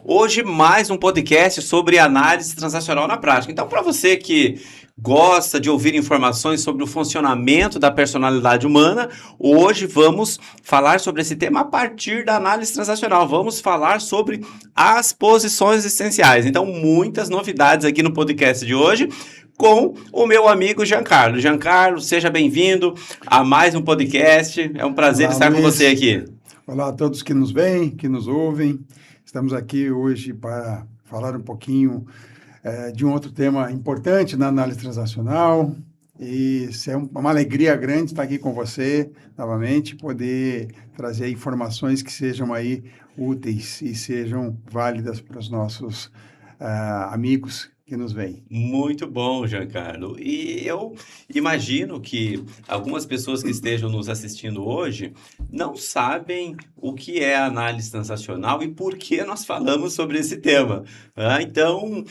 Hoje mais um podcast sobre análise transacional na prática. Então, para você que gosta de ouvir informações sobre o funcionamento da personalidade humana, hoje vamos falar sobre esse tema a partir da análise transacional. Vamos falar sobre as posições essenciais. Então, muitas novidades aqui no podcast de hoje com o meu amigo Giancarlo. Giancarlo, seja bem-vindo a mais um podcast. É um prazer Olá, estar com você Luiz. aqui. Olá a todos que nos veem, que nos ouvem. Estamos aqui hoje para falar um pouquinho de um outro tema importante na análise transacional. E é uma alegria grande estar aqui com você novamente, poder trazer informações que sejam aí úteis e sejam válidas para os nossos amigos que nos veem. Muito bom, Giancarlo. E eu imagino que algumas pessoas que estejam nos assistindo hoje não sabem o que é análise transacional e por que nós falamos sobre esse tema. Então,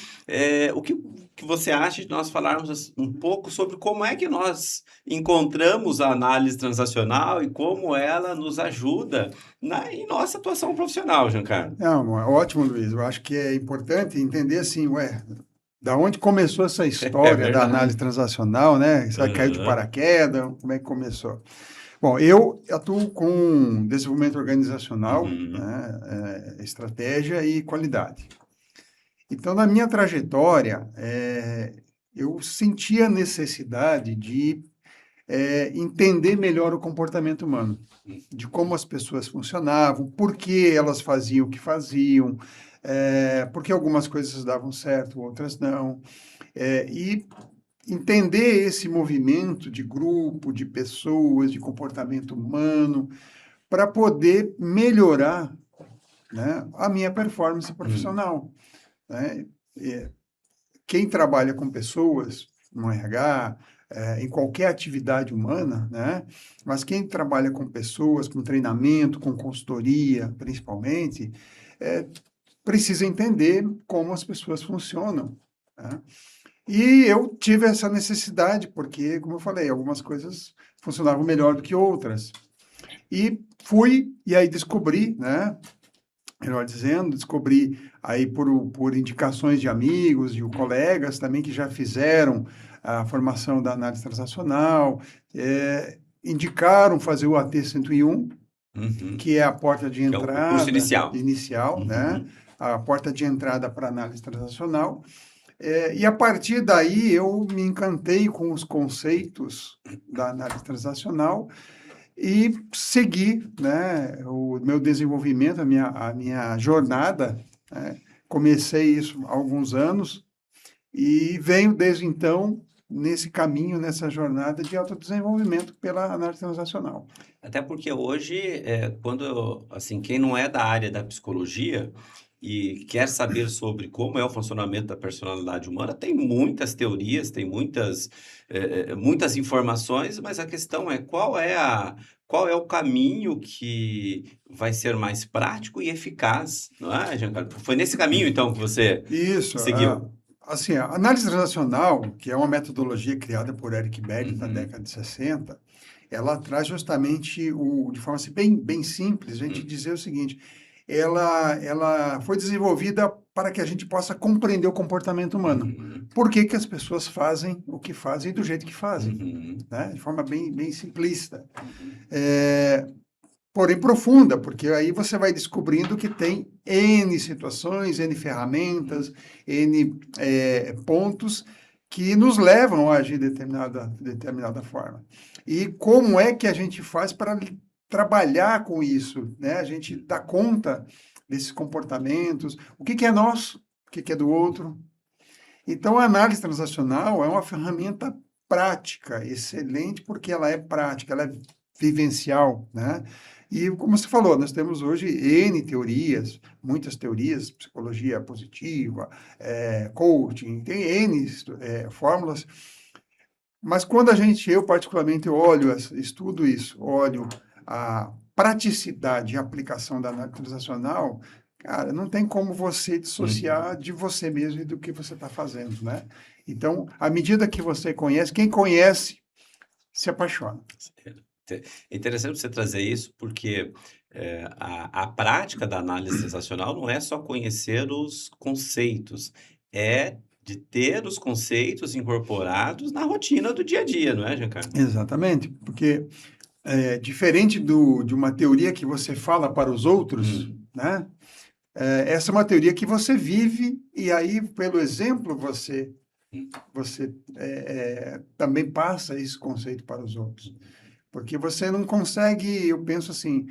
o que você acha de nós falarmos um pouco sobre como é que nós encontramos a análise transacional e como ela nos ajuda em nossa atuação profissional, Giancarlo? Não, ótimo, Luiz. Eu acho que é importante entender assim, da onde começou essa É história da verdade. análise transacional, né? Você caiu de Aham. paraquedas, como é que começou? Bom, eu atuo com desenvolvimento organizacional, Uhum. né, estratégia e qualidade. Então, na minha trajetória, eu senti a necessidade de entender melhor o comportamento humano, de como as pessoas funcionavam, por que elas faziam o que faziam, por que algumas coisas davam certo, outras não. E entender esse movimento de grupo, de pessoas, de comportamento humano, para poder melhorar, né, a minha performance Hum. profissional, né? É, Quem trabalha com pessoas, no RH, em qualquer atividade humana, né? Mas quem trabalha com pessoas, com treinamento, com consultoria, principalmente, é, precisa entender como as pessoas funcionam, né? E eu tive essa necessidade, porque, como eu falei, algumas coisas funcionavam melhor do que outras. E fui, e aí descobri, né? Melhor dizendo, descobri aí por indicações de amigos e colegas também que já fizeram a formação da análise transacional, indicaram fazer o AT 101, Uhum. que é a porta de Que é o curso entrada inicial. inicial, né? Uhum. A porta de entrada para análise transacional. E a partir daí eu me encantei com os conceitos da análise transacional e segui, né, o meu desenvolvimento, a minha jornada, né? Comecei isso há alguns anos e venho desde então nesse caminho, nessa jornada de autodesenvolvimento pela análise transacional. Até porque hoje, quando, assim, quem não é da área da psicologia e quer saber sobre como é o funcionamento da personalidade humana, tem muitas teorias, tem muitas informações, mas a questão é qual é o caminho que vai ser mais prático e eficaz, não é, Giancarlo? Foi nesse caminho, então, que você Isso, seguiu? assim, a análise transacional, que é uma metodologia criada por Eric Berne na Uhum. década de 60, ela traz justamente, de forma assim, bem, bem simples, a gente Hum. dizer o seguinte: ela foi desenvolvida para que a gente possa compreender o comportamento humano. Uhum. Por que que as pessoas fazem o que fazem do jeito que fazem, Uhum. né? De forma bem, bem simplista. Uhum. É, Porém profunda, porque aí você vai descobrindo que tem N situações, N ferramentas, N pontos que nos levam a agir de determinada forma. E como é que a gente faz para trabalhar com isso, né? A gente dá conta desses comportamentos, o que que é nosso, o que que é do outro. Então, a análise transacional é uma ferramenta prática, excelente, porque ela é prática, ela é vivencial, né? E, como você falou, nós temos hoje N teorias, muitas teorias, psicologia positiva, coaching, tem N fórmulas, mas quando eu particularmente olho, estudo isso, olho a praticidade e aplicação da análise transacional, cara, não tem como você dissociar Uhum. de você mesmo e do que você está fazendo, né? Então, à medida que você conhece, quem conhece se apaixona. É interessante você trazer isso, porque a prática da análise transacional não é só conhecer os conceitos, é de ter os conceitos incorporados na rotina do dia a dia, não é, Giancarlo? Exatamente, porque diferente de uma teoria que você fala para os outros, Hum, né? Essa é uma teoria que você vive e aí, pelo exemplo, hum, você também passa esse conceito para os outros. Porque você não consegue, eu penso assim,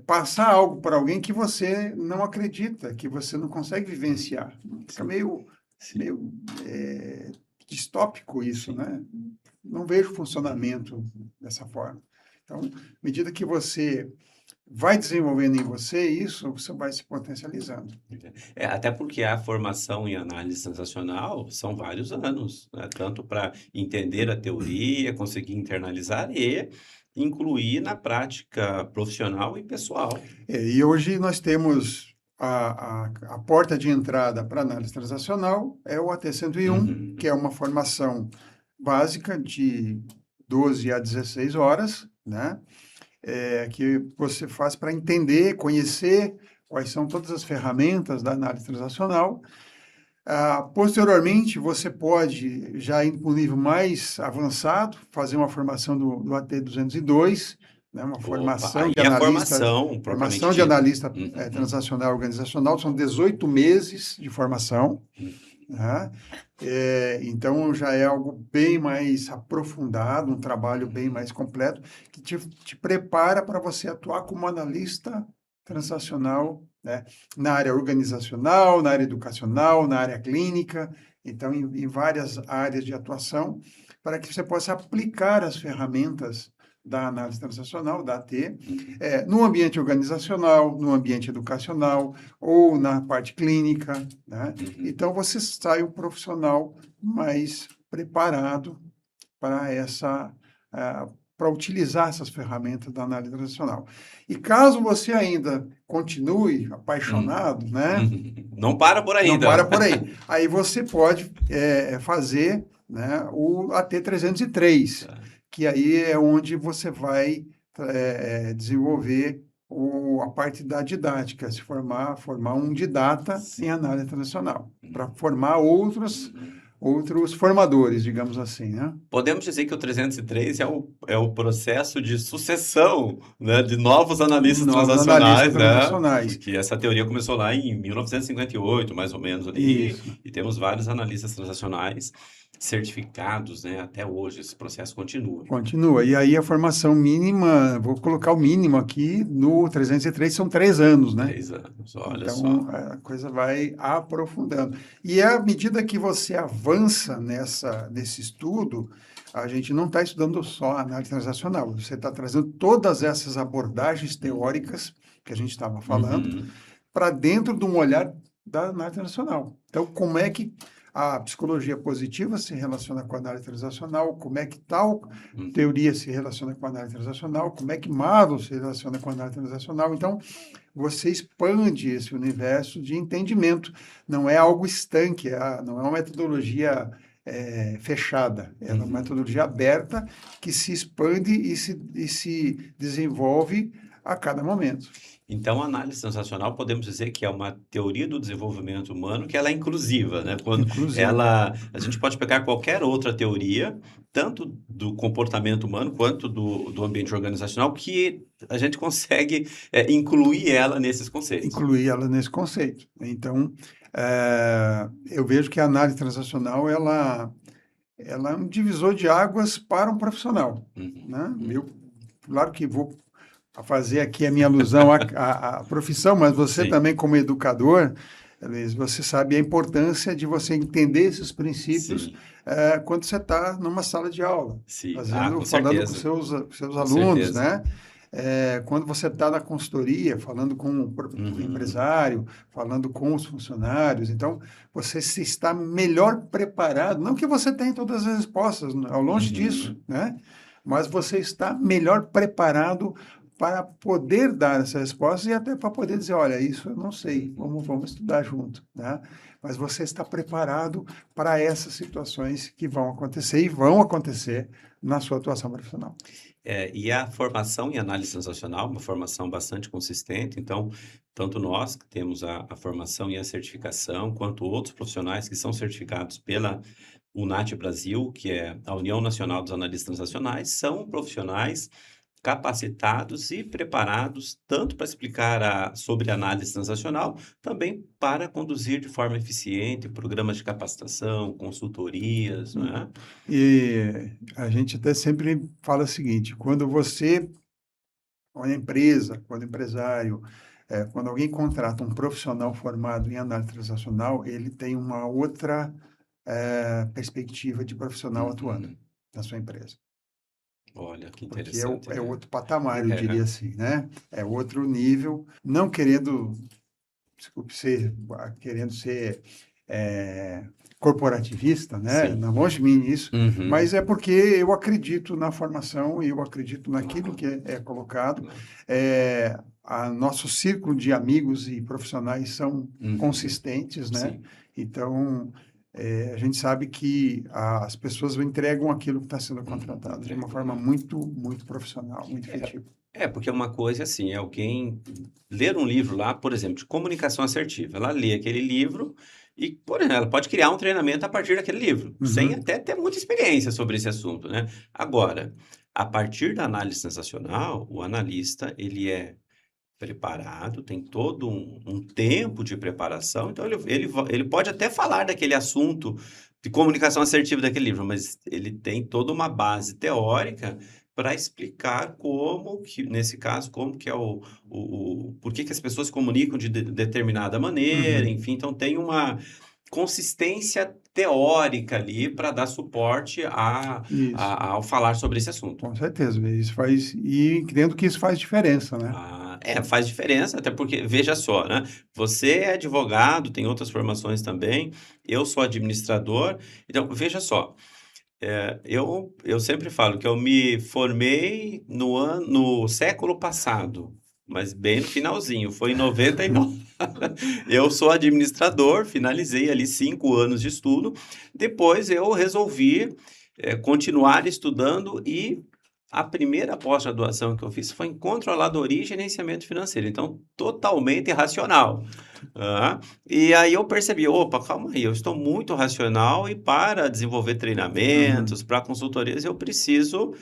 passar algo para alguém que você não acredita, que você não consegue vivenciar. Fica sim, sim, meio distópico isso, sim. né? Não vejo funcionamento dessa forma. Então, à medida que você vai desenvolvendo em você isso, você vai se potencializando. Até porque a formação em análise transacional são vários anos, né? Tanto para entender a teoria, conseguir internalizar e incluir na prática profissional e pessoal. E hoje nós temos a porta de entrada para análise transacional é o AT-101, que Uhum. é uma formação básica de 12 a 16 horas, né? Que você faz para entender, conhecer quais são todas as ferramentas da análise transacional. Posteriormente, você pode, já indo para um nível mais avançado, fazer uma formação do AT-202, né? Uma Opa, formação aí de é a analista, formação propriamente formação de dita. analista Uhum. transacional e organizacional, são 18 meses de formação, Uhum. né? Então, já é algo bem mais aprofundado, um trabalho bem mais completo, que te prepara para você atuar como analista transacional, né? Na área organizacional, na área educacional, na área clínica, então, em várias áreas de atuação, para que você possa aplicar as ferramentas da análise transacional, da AT, Uhum. no ambiente organizacional, no ambiente educacional ou na parte clínica, né? Uhum. Então, você sai um profissional mais preparado para para utilizar essas ferramentas da análise transacional. E caso você ainda continue Uhum. apaixonado, né? Uhum. Não para por aí, Não para então. por aí. Aí você pode fazer, né, o AT-303, Tá. que aí é onde você vai desenvolver a parte da didática, formar um didata em Sim. análise internacional, para Uhum. formar Uhum. outros formadores, digamos assim, né? Podemos dizer que o 303 é o processo de sucessão, né, de novos analistas Novos analistas transacionais, né? transacionais. Porque essa teoria começou lá em 1958, mais ou menos ali, Isso. e temos vários analistas transacionais certificados, né? Até hoje esse processo continua. Continua. E aí a formação mínima, vou colocar o mínimo aqui, no 303 são 3 anos, né? 3 anos, olha Então, só. a coisa vai aprofundando. E à medida que você avança nesse estudo, a gente não está estudando só análise transacional, você está trazendo todas essas abordagens Uhum. teóricas que a gente estava falando Uhum. para dentro de um olhar da análise transacional. Então, como é que a psicologia positiva se relaciona com a análise transacional, como é que tal Uhum. teoria se relaciona com a análise transacional, como é que Marlow se relaciona com a análise transacional. Então, você expande esse universo de entendimento. Não é algo estanque, não é uma metodologia fechada. É uma Uhum. metodologia aberta que se expande e se desenvolve a cada momento. Então, a análise transacional podemos dizer que é uma teoria do desenvolvimento humano que ela é inclusiva, né? Quando Inclusive, a gente pode pegar qualquer outra teoria, tanto do comportamento humano quanto do ambiente organizacional, que a gente consegue incluir ela nesses conceitos. incluir ela nesse conceito. Então, eu vejo que a análise transacional ela é um divisor de águas para um profissional, Uhum, né? uhum. Eu, claro que vou fazer aqui a minha alusão à profissão, mas você Sim, também, como educador, Luiz, você sabe a importância de você entender esses princípios sim, quando você está numa sala de aula, sim. Ah, com falando com certeza, seus com alunos, certeza. né? Quando você está na consultoria, falando com o Uhum, empresário, falando com os funcionários, então você se está melhor preparado, não que você tenha todas as respostas, ao longe disso, uhum. né? Mas você está melhor preparado para poder dar essa resposta e até para poder dizer, olha, isso eu não sei, Uhum. vamos estudar junto, né? Mas você está preparado para essas situações que vão acontecer e vão acontecer na sua atuação profissional. E a formação em análise transacional, uma formação bastante consistente, então, tanto nós que temos a formação e a certificação, quanto outros profissionais que são certificados pela UNAT Brasil, que é a União Nacional dos Analistas Transacionais, são profissionais capacitados e preparados tanto para explicar sobre análise transacional, também para conduzir de forma eficiente programas de capacitação, consultorias, não é? E a gente até sempre fala o seguinte: quando a empresa, quando o empresário, quando alguém contrata um profissional formado em análise transacional, ele tem uma outra perspectiva de profissional atuando Uhum. na sua empresa. Olha, que Porque interessante, é né? outro patamar, eu É. diria assim, né? É outro nível, não querendo, desculpe, querendo ser eh, corporativista, né? Sim. Não, longe de mim isso, Uhum. mas é porque eu acredito na formação e eu acredito naquilo que Claro, é colocado. claro. Nosso círculo de amigos e profissionais são Uhum. consistentes, né? Sim. Então, a gente sabe que as pessoas entregam aquilo que está sendo contratado de uma Entrega, forma né? muito, muito profissional, muito É, efetiva. porque uma coisa assim, é alguém ler um livro lá, por exemplo, de comunicação assertiva. Ela lê aquele livro e, por exemplo, ela pode criar um treinamento a partir daquele livro, sem Uhum, até ter muita experiência sobre esse assunto, né? Agora, a partir da análise sensacional, o analista, ele é preparado, tem todo um tempo de preparação, então ele pode até falar daquele assunto de comunicação assertiva daquele livro, mas ele tem toda uma base teórica para explicar como que, nesse caso, como que é por que que as pessoas se comunicam de determinada maneira, uhum. enfim, então tem uma consistência teórica ali para dar suporte Isso, ao falar sobre esse assunto. com certeza. Isso faz, e entendo que isso faz diferença, né? Faz diferença, até porque, veja só, né? Você é advogado, tem outras formações também, eu sou administrador, então, veja só, eu sempre falo que eu me formei no século passado, mas bem no finalzinho, foi em 99. Eu sou administrador, finalizei ali 5 anos de estudo, depois eu resolvi, continuar estudando e a primeira pós-graduação que eu fiz foi em controladoria e gerenciamento financeiro, então totalmente racional. E aí eu percebi, opa, calma aí, eu estou muito racional e para desenvolver Uhum, treinamentos, para consultorias, eu preciso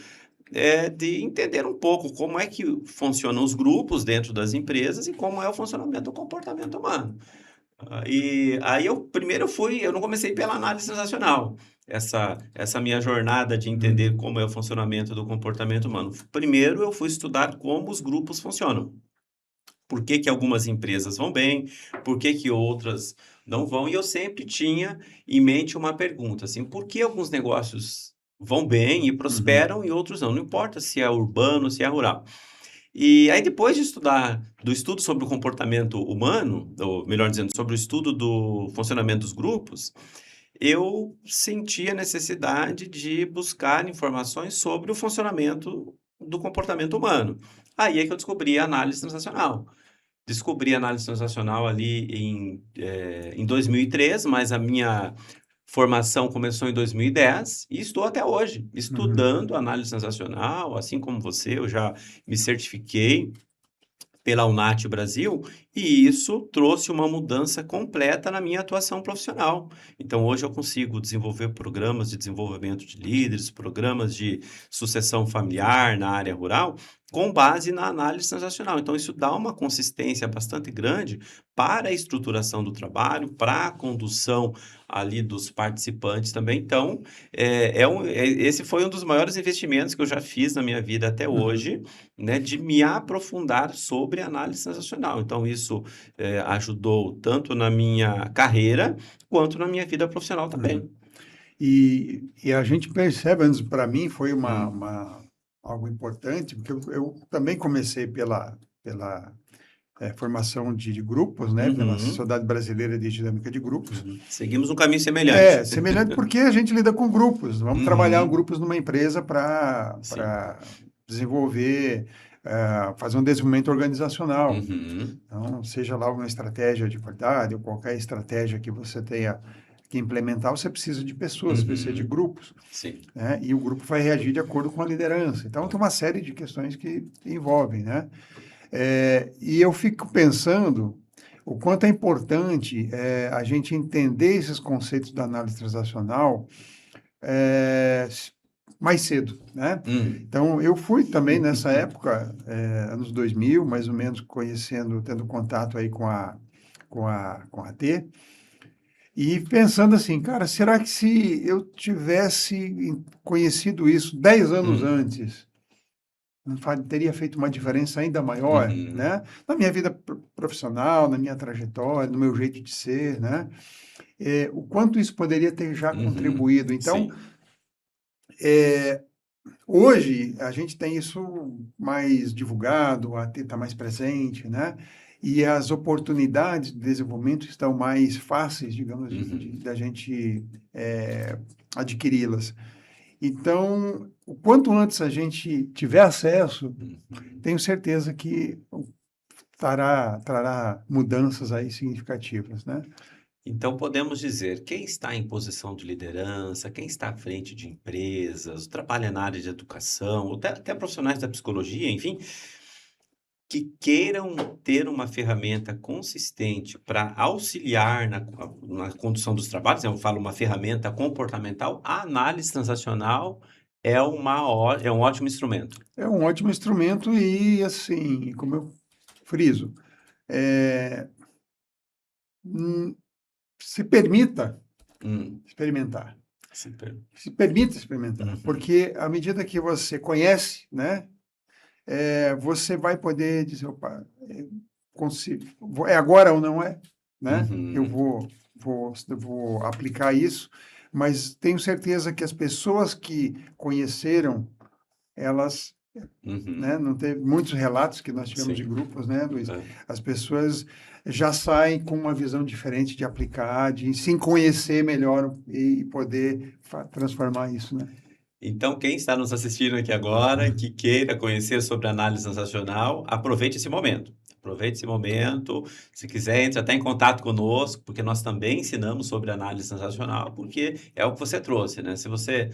de entender um pouco como é que funcionam os grupos dentro das empresas e como é o funcionamento do comportamento humano. E aí eu não comecei pela análise transacional, essa minha jornada de uhum, entender como é o funcionamento do comportamento humano. Primeiro eu fui estudar como os grupos funcionam. Por que que algumas empresas vão bem, por que que outras não vão, e eu sempre tinha em mente uma pergunta, assim, por que alguns negócios vão bem e uhum. prosperam e outros não? Não importa se é urbano, se é rural. E aí depois de estudar do estudo sobre o comportamento humano, ou melhor dizendo, sobre o estudo do funcionamento dos grupos, eu senti a necessidade de buscar informações sobre o funcionamento do comportamento humano. Aí é que eu descobri a análise transacional. Descobri a análise transacional ali em 2003, mas a minha formação começou em 2010 e estou até hoje Uhum. estudando análise transacional, assim como você, eu já me certifiquei pela UNAT Brasil, e isso trouxe uma mudança completa na minha atuação profissional. Então, hoje eu consigo desenvolver programas de desenvolvimento de líderes, programas de sucessão familiar na área rural, com base na análise transacional. Então, isso dá uma consistência bastante grande para a estruturação do trabalho, para a condução ali dos participantes também. Então, esse foi um dos maiores investimentos que eu já fiz na minha vida até Uhum, hoje, né, de me aprofundar sobre análise transacional. Então, isso ajudou tanto na minha carreira quanto na minha vida profissional uhum. também. E a gente percebe, antes para mim foi Hum. algo importante, porque eu também comecei pela formação de grupos, né, pela Uhum, Sociedade Brasileira de Dinâmica de Grupos. uhum. Seguimos um caminho semelhante. Semelhante porque a gente lida com grupos. Vamos trabalhar Uhum, grupos numa empresa sim. para desenvolver, fazer um desenvolvimento organizacional. Uhum, Então, seja lá uma estratégia de qualidade ou qualquer estratégia que você tenha que implementar, você precisa de pessoas, você precisa de grupos, Sim. né? E o grupo vai reagir de acordo com a liderança. Então, tem uma série de questões que envolvem, né? E eu fico pensando o quanto é importante a gente entender esses conceitos da análise transacional mais cedo, né? Hum. Então, eu fui também nessa época, anos 2000, mais ou menos, tendo contato aí com a T, e pensando assim, cara, será que se eu tivesse conhecido isso 10 anos Hum. antes, não teria feito uma diferença ainda maior, Uhum. né? Na minha vida profissional, na minha trajetória, no meu jeito de ser, né? O quanto isso poderia ter já Uhum. contribuído. Então, Sim. hoje a gente tem isso mais divulgado, a AT está mais presente, né? E as oportunidades de desenvolvimento estão mais fáceis, digamos, Uhum. da gente adquiri-las. Então, o quanto antes a gente tiver acesso, Uhum. tenho certeza que trará mudanças aí significativas, né? Então, podemos dizer, quem está em posição de liderança, quem está à frente de empresas, trabalha na área de educação, ou até profissionais da psicologia, enfim, que queiram ter uma ferramenta consistente para auxiliar na condução dos trabalhos, eu falo uma ferramenta comportamental, a análise transacional é um ótimo instrumento. É um ótimo instrumento e, assim, como eu friso, é, hum, se permita Hum, experimentar. super. Se permita experimentar, Uhum, porque à medida que você conhece, né, você vai poder dizer, opa, consigo, é agora ou não é, né? Eu uhum, vou aplicar isso, mas tenho certeza que as pessoas que conheceram, elas, né, uhum, não teve muitos relatos que nós tivemos de sim. grupos, né, Luiz? É. As pessoas já saem com uma visão diferente de aplicar, de se conhecer melhor e poder transformar isso, né? Então, quem está nos assistindo aqui agora, que queira conhecer sobre análise transacional, aproveite esse momento. Aproveite esse momento. Se quiser, entre até em contato conosco, porque nós também ensinamos sobre análise transacional, porque é o que você trouxe, né? Se você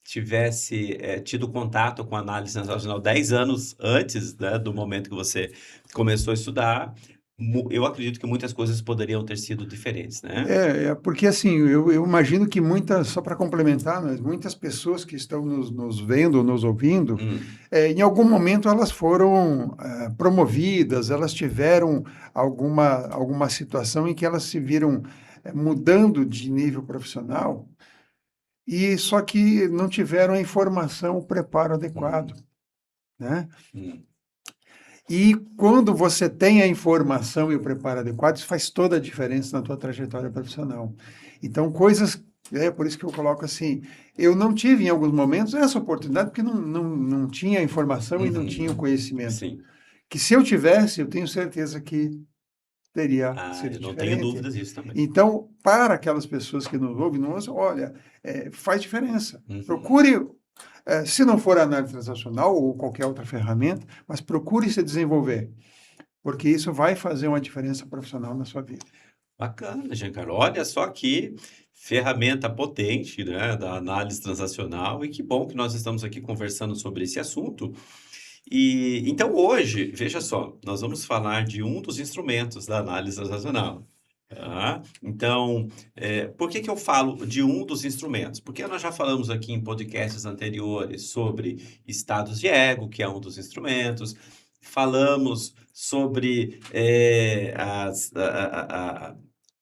tivesse tido contato com análise transacional 10 anos antes, né, do momento que você começou a estudar, eu acredito que muitas coisas poderiam ter sido diferentes, né? Porque assim, eu imagino que muitas, só para complementar, mas muitas pessoas que estão nos vendo, nos ouvindo, Hum, em algum momento elas foram promovidas, elas tiveram alguma situação em que elas se viram mudando de nível profissional e só que não tiveram a informação, o preparo adequado, uhum, né? hum, E quando você tem a informação e o preparo adequado, isso faz toda a diferença na tua trajetória profissional. Então, coisas, por isso que eu coloco assim, eu não tive em alguns momentos essa oportunidade porque não tinha a informação e não tinha o uhum, conhecimento. sim. Que se eu tivesse, eu tenho certeza que teria Ah, sido eu não tenho diferente. dúvidas disso também. Então, para aquelas pessoas que nos ouvem, olha, faz diferença. Uhum. Procure se não for análise transacional ou qualquer outra ferramenta, mas procure se desenvolver, porque isso vai fazer uma diferença profissional na sua vida. Bacana, Giancarlo. Olha só que ferramenta potente, né, da análise transacional e que bom que nós estamos aqui conversando sobre esse assunto. E então hoje, veja só, nós vamos falar de um dos instrumentos da análise transacional. Tá? Então, por que que eu falo de um dos instrumentos? Porque nós já falamos aqui em podcasts anteriores sobre estados de ego, que é um dos instrumentos. Falamos sobre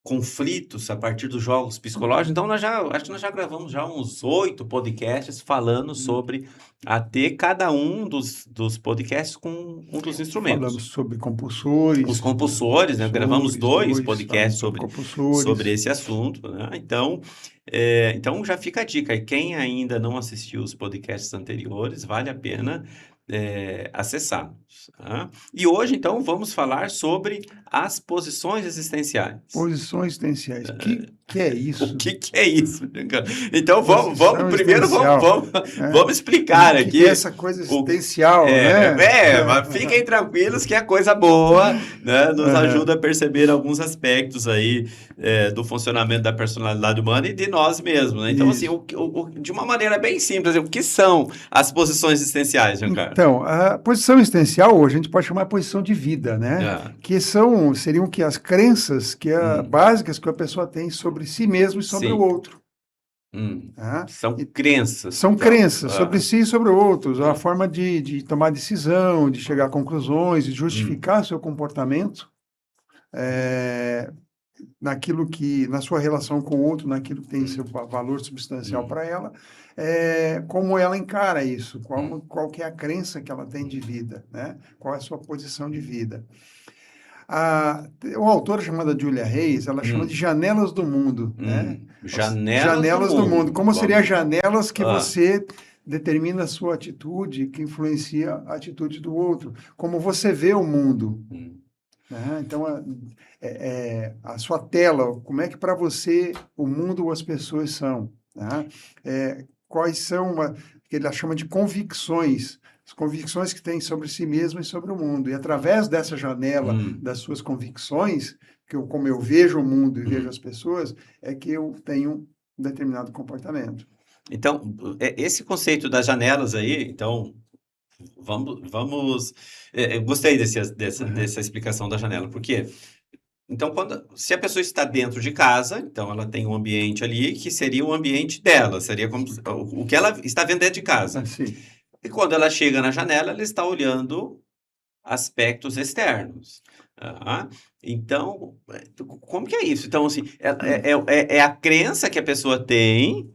conflitos a partir dos jogos psicológicos. Então, acho que nós já gravamos já uns 8 podcasts falando Hum. sobre até cada um dos podcasts com um dos instrumentos. Falamos sobre Os compulsores, né? compulsores, né, gravamos Compulsores, 2 dois, podcasts falamos sobre sobre compulsores. esse assunto, né. Então, então já fica a dica, e quem ainda não assistiu os podcasts anteriores, vale a pena, acessar, tá. E hoje, então, vamos falar sobre as posições existenciais. Posições existenciais. que é O isso? que é isso, Giancarlo? Então, Posição primeiro existencial, né? vamos explicar O que é aqui. essa coisa O, existencial, né? mas fiquem tranquilos que é coisa boa, né? Nos Aham. ajuda a perceber alguns aspectos aí do funcionamento da personalidade humana e de nós mesmos, né? Então, assim, Isso. de uma maneira bem simples, o que são as posições existenciais, Giancarlo? Então, a posição existencial, hoje a gente pode chamar de posição de vida, né? Ah, Que seriam que as crenças básicas que a pessoa tem sobre si mesmo e sobre o sim. outro. Tá? São E crenças, são então. crenças sobre si e sobre outros, a Ah, forma de tomar decisão, de chegar a conclusões, de hum, justificar seu comportamento eh, na sua relação com o outro, naquilo que tem seu hum, valor substancial hum, para ela, como ela encara isso, hum, qual que é a crença que ela tem de hum, vida, né? Qual é a sua posição de vida. O autor chamada Julia Reis, ela chama de hum, janelas do mundo, né? As Janelas do janelas do mundo. mundo. Como seriam as Vamos. janelas que Ah, você determina a sua atitude, que influencia a atitude do outro? Como você vê o mundo, hum, né? Então, a sua tela, como é que para você o mundo ou as pessoas são, né? Quais são, que ele chama de convicções, as convicções que tem sobre si mesmo e sobre o mundo. E através dessa janela hum, das suas convicções, como eu vejo o mundo e vejo hum. as pessoas, é que eu tenho um determinado comportamento. Então, esse conceito das janelas aí, então, vamos. Eu gostei Aham. dessa explicação da janela, porque então, se a pessoa está dentro de casa, então ela tem um ambiente ali que seria o ambiente dela, seria como o que ela está vendo dentro de casa. Assim. E quando ela chega na janela, ela está olhando aspectos externos. Ah, então, como que é isso? Então, assim, é a crença que a pessoa tem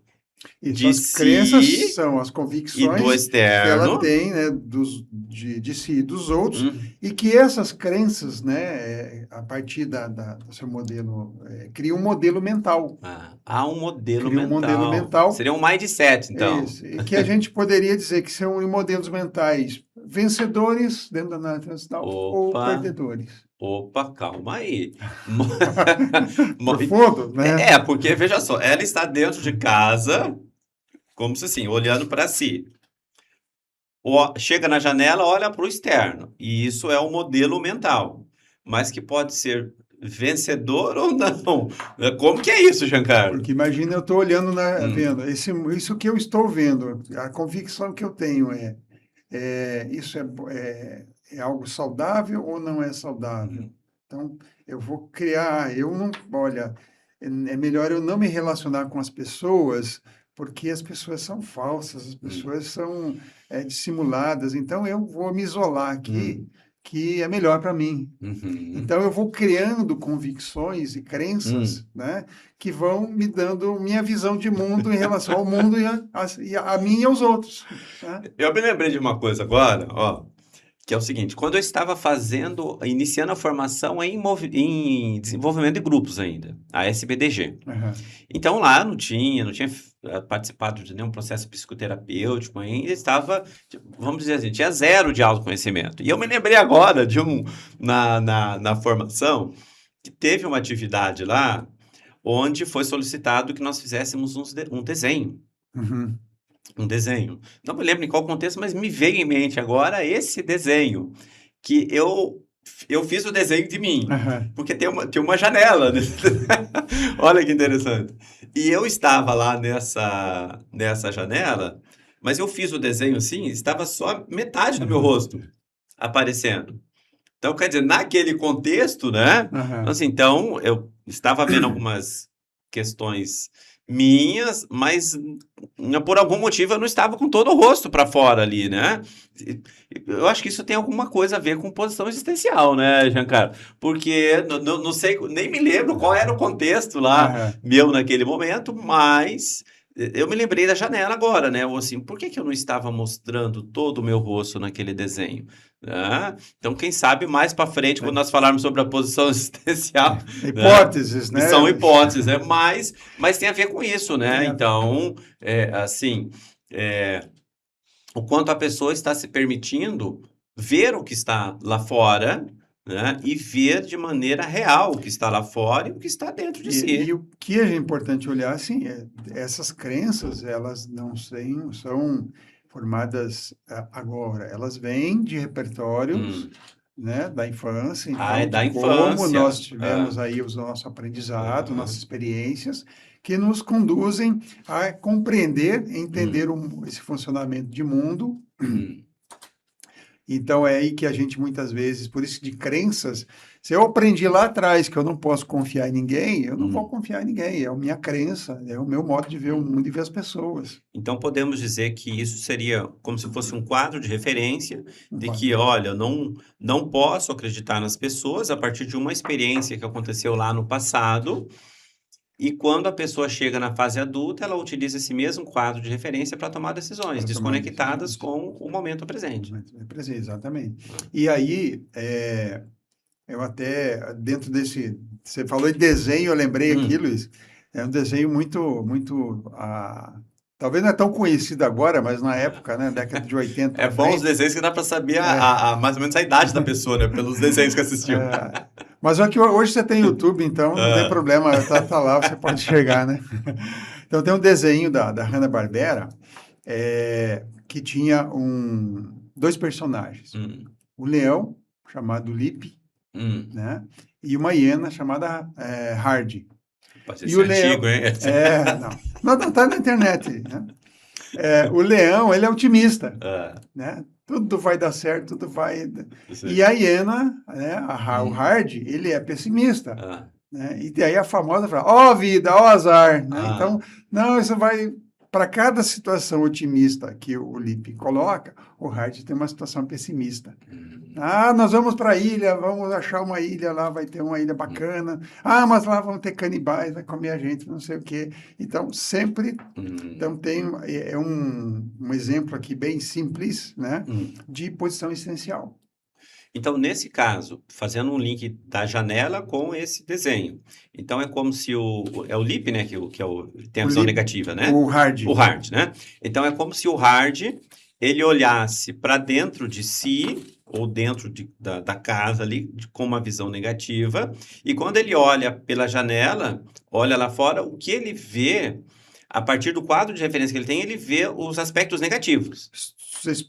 Isso, de as crenças si são as e do convicções que ela externo. tem, né, de si e dos outros, Hum, e que essas crenças, né, a partir do seu modelo, cria um modelo mental. há um modelo Cria um modelo mental. mental, Seria um mindset, então. esse, e que a gente poderia dizer que são modelos mentais vencedores, dentro da análise transital, ou Opa, perdedores. opa, calma aí. Mo- mo- Profundo, né? Porque veja só, ela está dentro de casa, como se assim, olhando para si. Chega na janela, olha para o externo. E isso é o modelo mental. Mas que pode ser vencedor ou não. Como que é isso, Giancarlo? Porque imagina eu estou olhando, vendo, Hum, isso que eu estou vendo, a convicção que eu tenho isso é algo saudável ou não é saudável? hum, Então, eu vou criar, eu não, olha, é melhor eu não me relacionar com as pessoas, porque as pessoas são falsas, as hum, pessoas são dissimuladas, então eu vou me isolar aqui, hum, que é melhor para mim. uhum, Então, eu vou criando convicções e crenças, hum. né, que vão me dando minha visão de mundo em relação ao mundo e a mim e aos outros, né? Eu me lembrei de uma coisa agora, ó. Que é o seguinte, quando eu estava iniciando a formação em desenvolvimento de grupos ainda, a SBDG. Aham. Então lá não tinha participado de nenhum processo psicoterapêutico ainda, estava, vamos dizer assim, tinha zero de autoconhecimento. E eu me lembrei agora na formação, que teve uma atividade lá, onde foi solicitado que nós fizéssemos um desenho. Uhum. Um desenho. Não me lembro em qual contexto, mas me veio em mente agora esse desenho, que eu fiz o desenho de mim, Aham. porque tem uma janela. Olha que interessante. E eu estava lá nessa janela, mas eu fiz o desenho assim, estava só metade do meu Aham. rosto aparecendo. Então, quer dizer, naquele contexto, né? Aham. Assim, então, eu estava vendo algumas questões minhas, mas por algum motivo eu não estava com todo o rosto para fora ali, né? Eu acho que isso tem alguma coisa a ver com posição existencial, né, Giancarlo? Porque não sei, nem me lembro qual era o contexto lá Aham. meu naquele momento, mas eu me lembrei da janela agora, né? Ou assim, por que que eu não estava mostrando todo o meu rosto naquele desenho? Né? Então, quem sabe mais para frente, quando nós falarmos sobre a posição existencial, né? Hipóteses, São né? hipóteses, né? Mas tem a ver com isso, né? Tem a- Então, assim, é, o quanto a pessoa está se permitindo ver o que está lá fora, né? E ver de maneira real o que está lá fora e o que está dentro de E si. o que é importante olhar, assim, essas crenças, elas não são formadas agora, elas vêm de repertórios, Hum. né, da infância, Ah, é então, de da como infância. nós tivemos Ah, aí os nosso aprendizado, nossas aham. experiências, que nos conduzem a compreender, entender Hum, esse funcionamento de mundo. hum, Então é aí que a gente muitas vezes, por isso de crenças, se eu aprendi lá atrás que eu não posso confiar em ninguém, eu não vou hum, confiar em ninguém. É a minha crença, é o meu modo de ver o hum. mundo e ver as pessoas. Então podemos dizer que isso seria como se fosse um quadro de referência Um de quadro. que, olha, eu não posso acreditar nas pessoas a partir de uma experiência que aconteceu lá no passado. E quando a pessoa chega na fase adulta, ela utiliza esse mesmo quadro de referência para tomar decisões, Para tomar desconectadas decisões. com o momento presente. Mas é presente, exatamente. Ah, E aí, eu até, dentro desse. Você falou de desenho, eu lembrei aqui, hum, Luiz. É um desenho talvez não é tão conhecido agora, mas na época, né, década de 80 É para bom os frente. desenhos que dá para saber É, mais ou menos a idade da pessoa, né? Pelos desenhos que assistiu. é, mas é que hoje você tem YouTube, então não tem Ah, problema, tá lá, você pode chegar, né? Então tem um desenho da Hanna-Barbera que tinha dois personagens. hum, O leão, chamado Lip, hum. né? E uma hiena chamada Hardy. Pode E ser o antigo, leão... hein? Não, tá na internet, né? O leão, ele é otimista, Ah, né? Tudo vai dar certo, tudo vai... E sim. a hiena, né? O Hum, Hardy, ele é pessimista, ah, né? E daí a famosa frase, ó vida, ó azar, né? ah, Então, não, isso vai... Para cada situação otimista que o Lippe coloca, o Hardy tem uma situação pessimista. hum, Ah, nós vamos para a ilha, vamos achar uma ilha lá, vai ter uma ilha hum, bacana. Ah, mas lá vão ter canibais, vai comer a gente, não sei o quê. Então, sempre hum, então, tem um exemplo aqui bem simples, né, hum. de posição essencial. Então, nesse caso, fazendo um link da janela com esse desenho. Então, é como se é o Lippe, né, tem a O, visão li, negativa, né? o hard, O Hard, né? Então, é como se o Hard, ele olhasse para dentro de si, ou dentro da casa ali, com uma visão negativa, e quando ele olha pela janela, olha lá fora, o que ele vê, a partir do quadro de referência que ele tem, ele vê os aspectos negativos.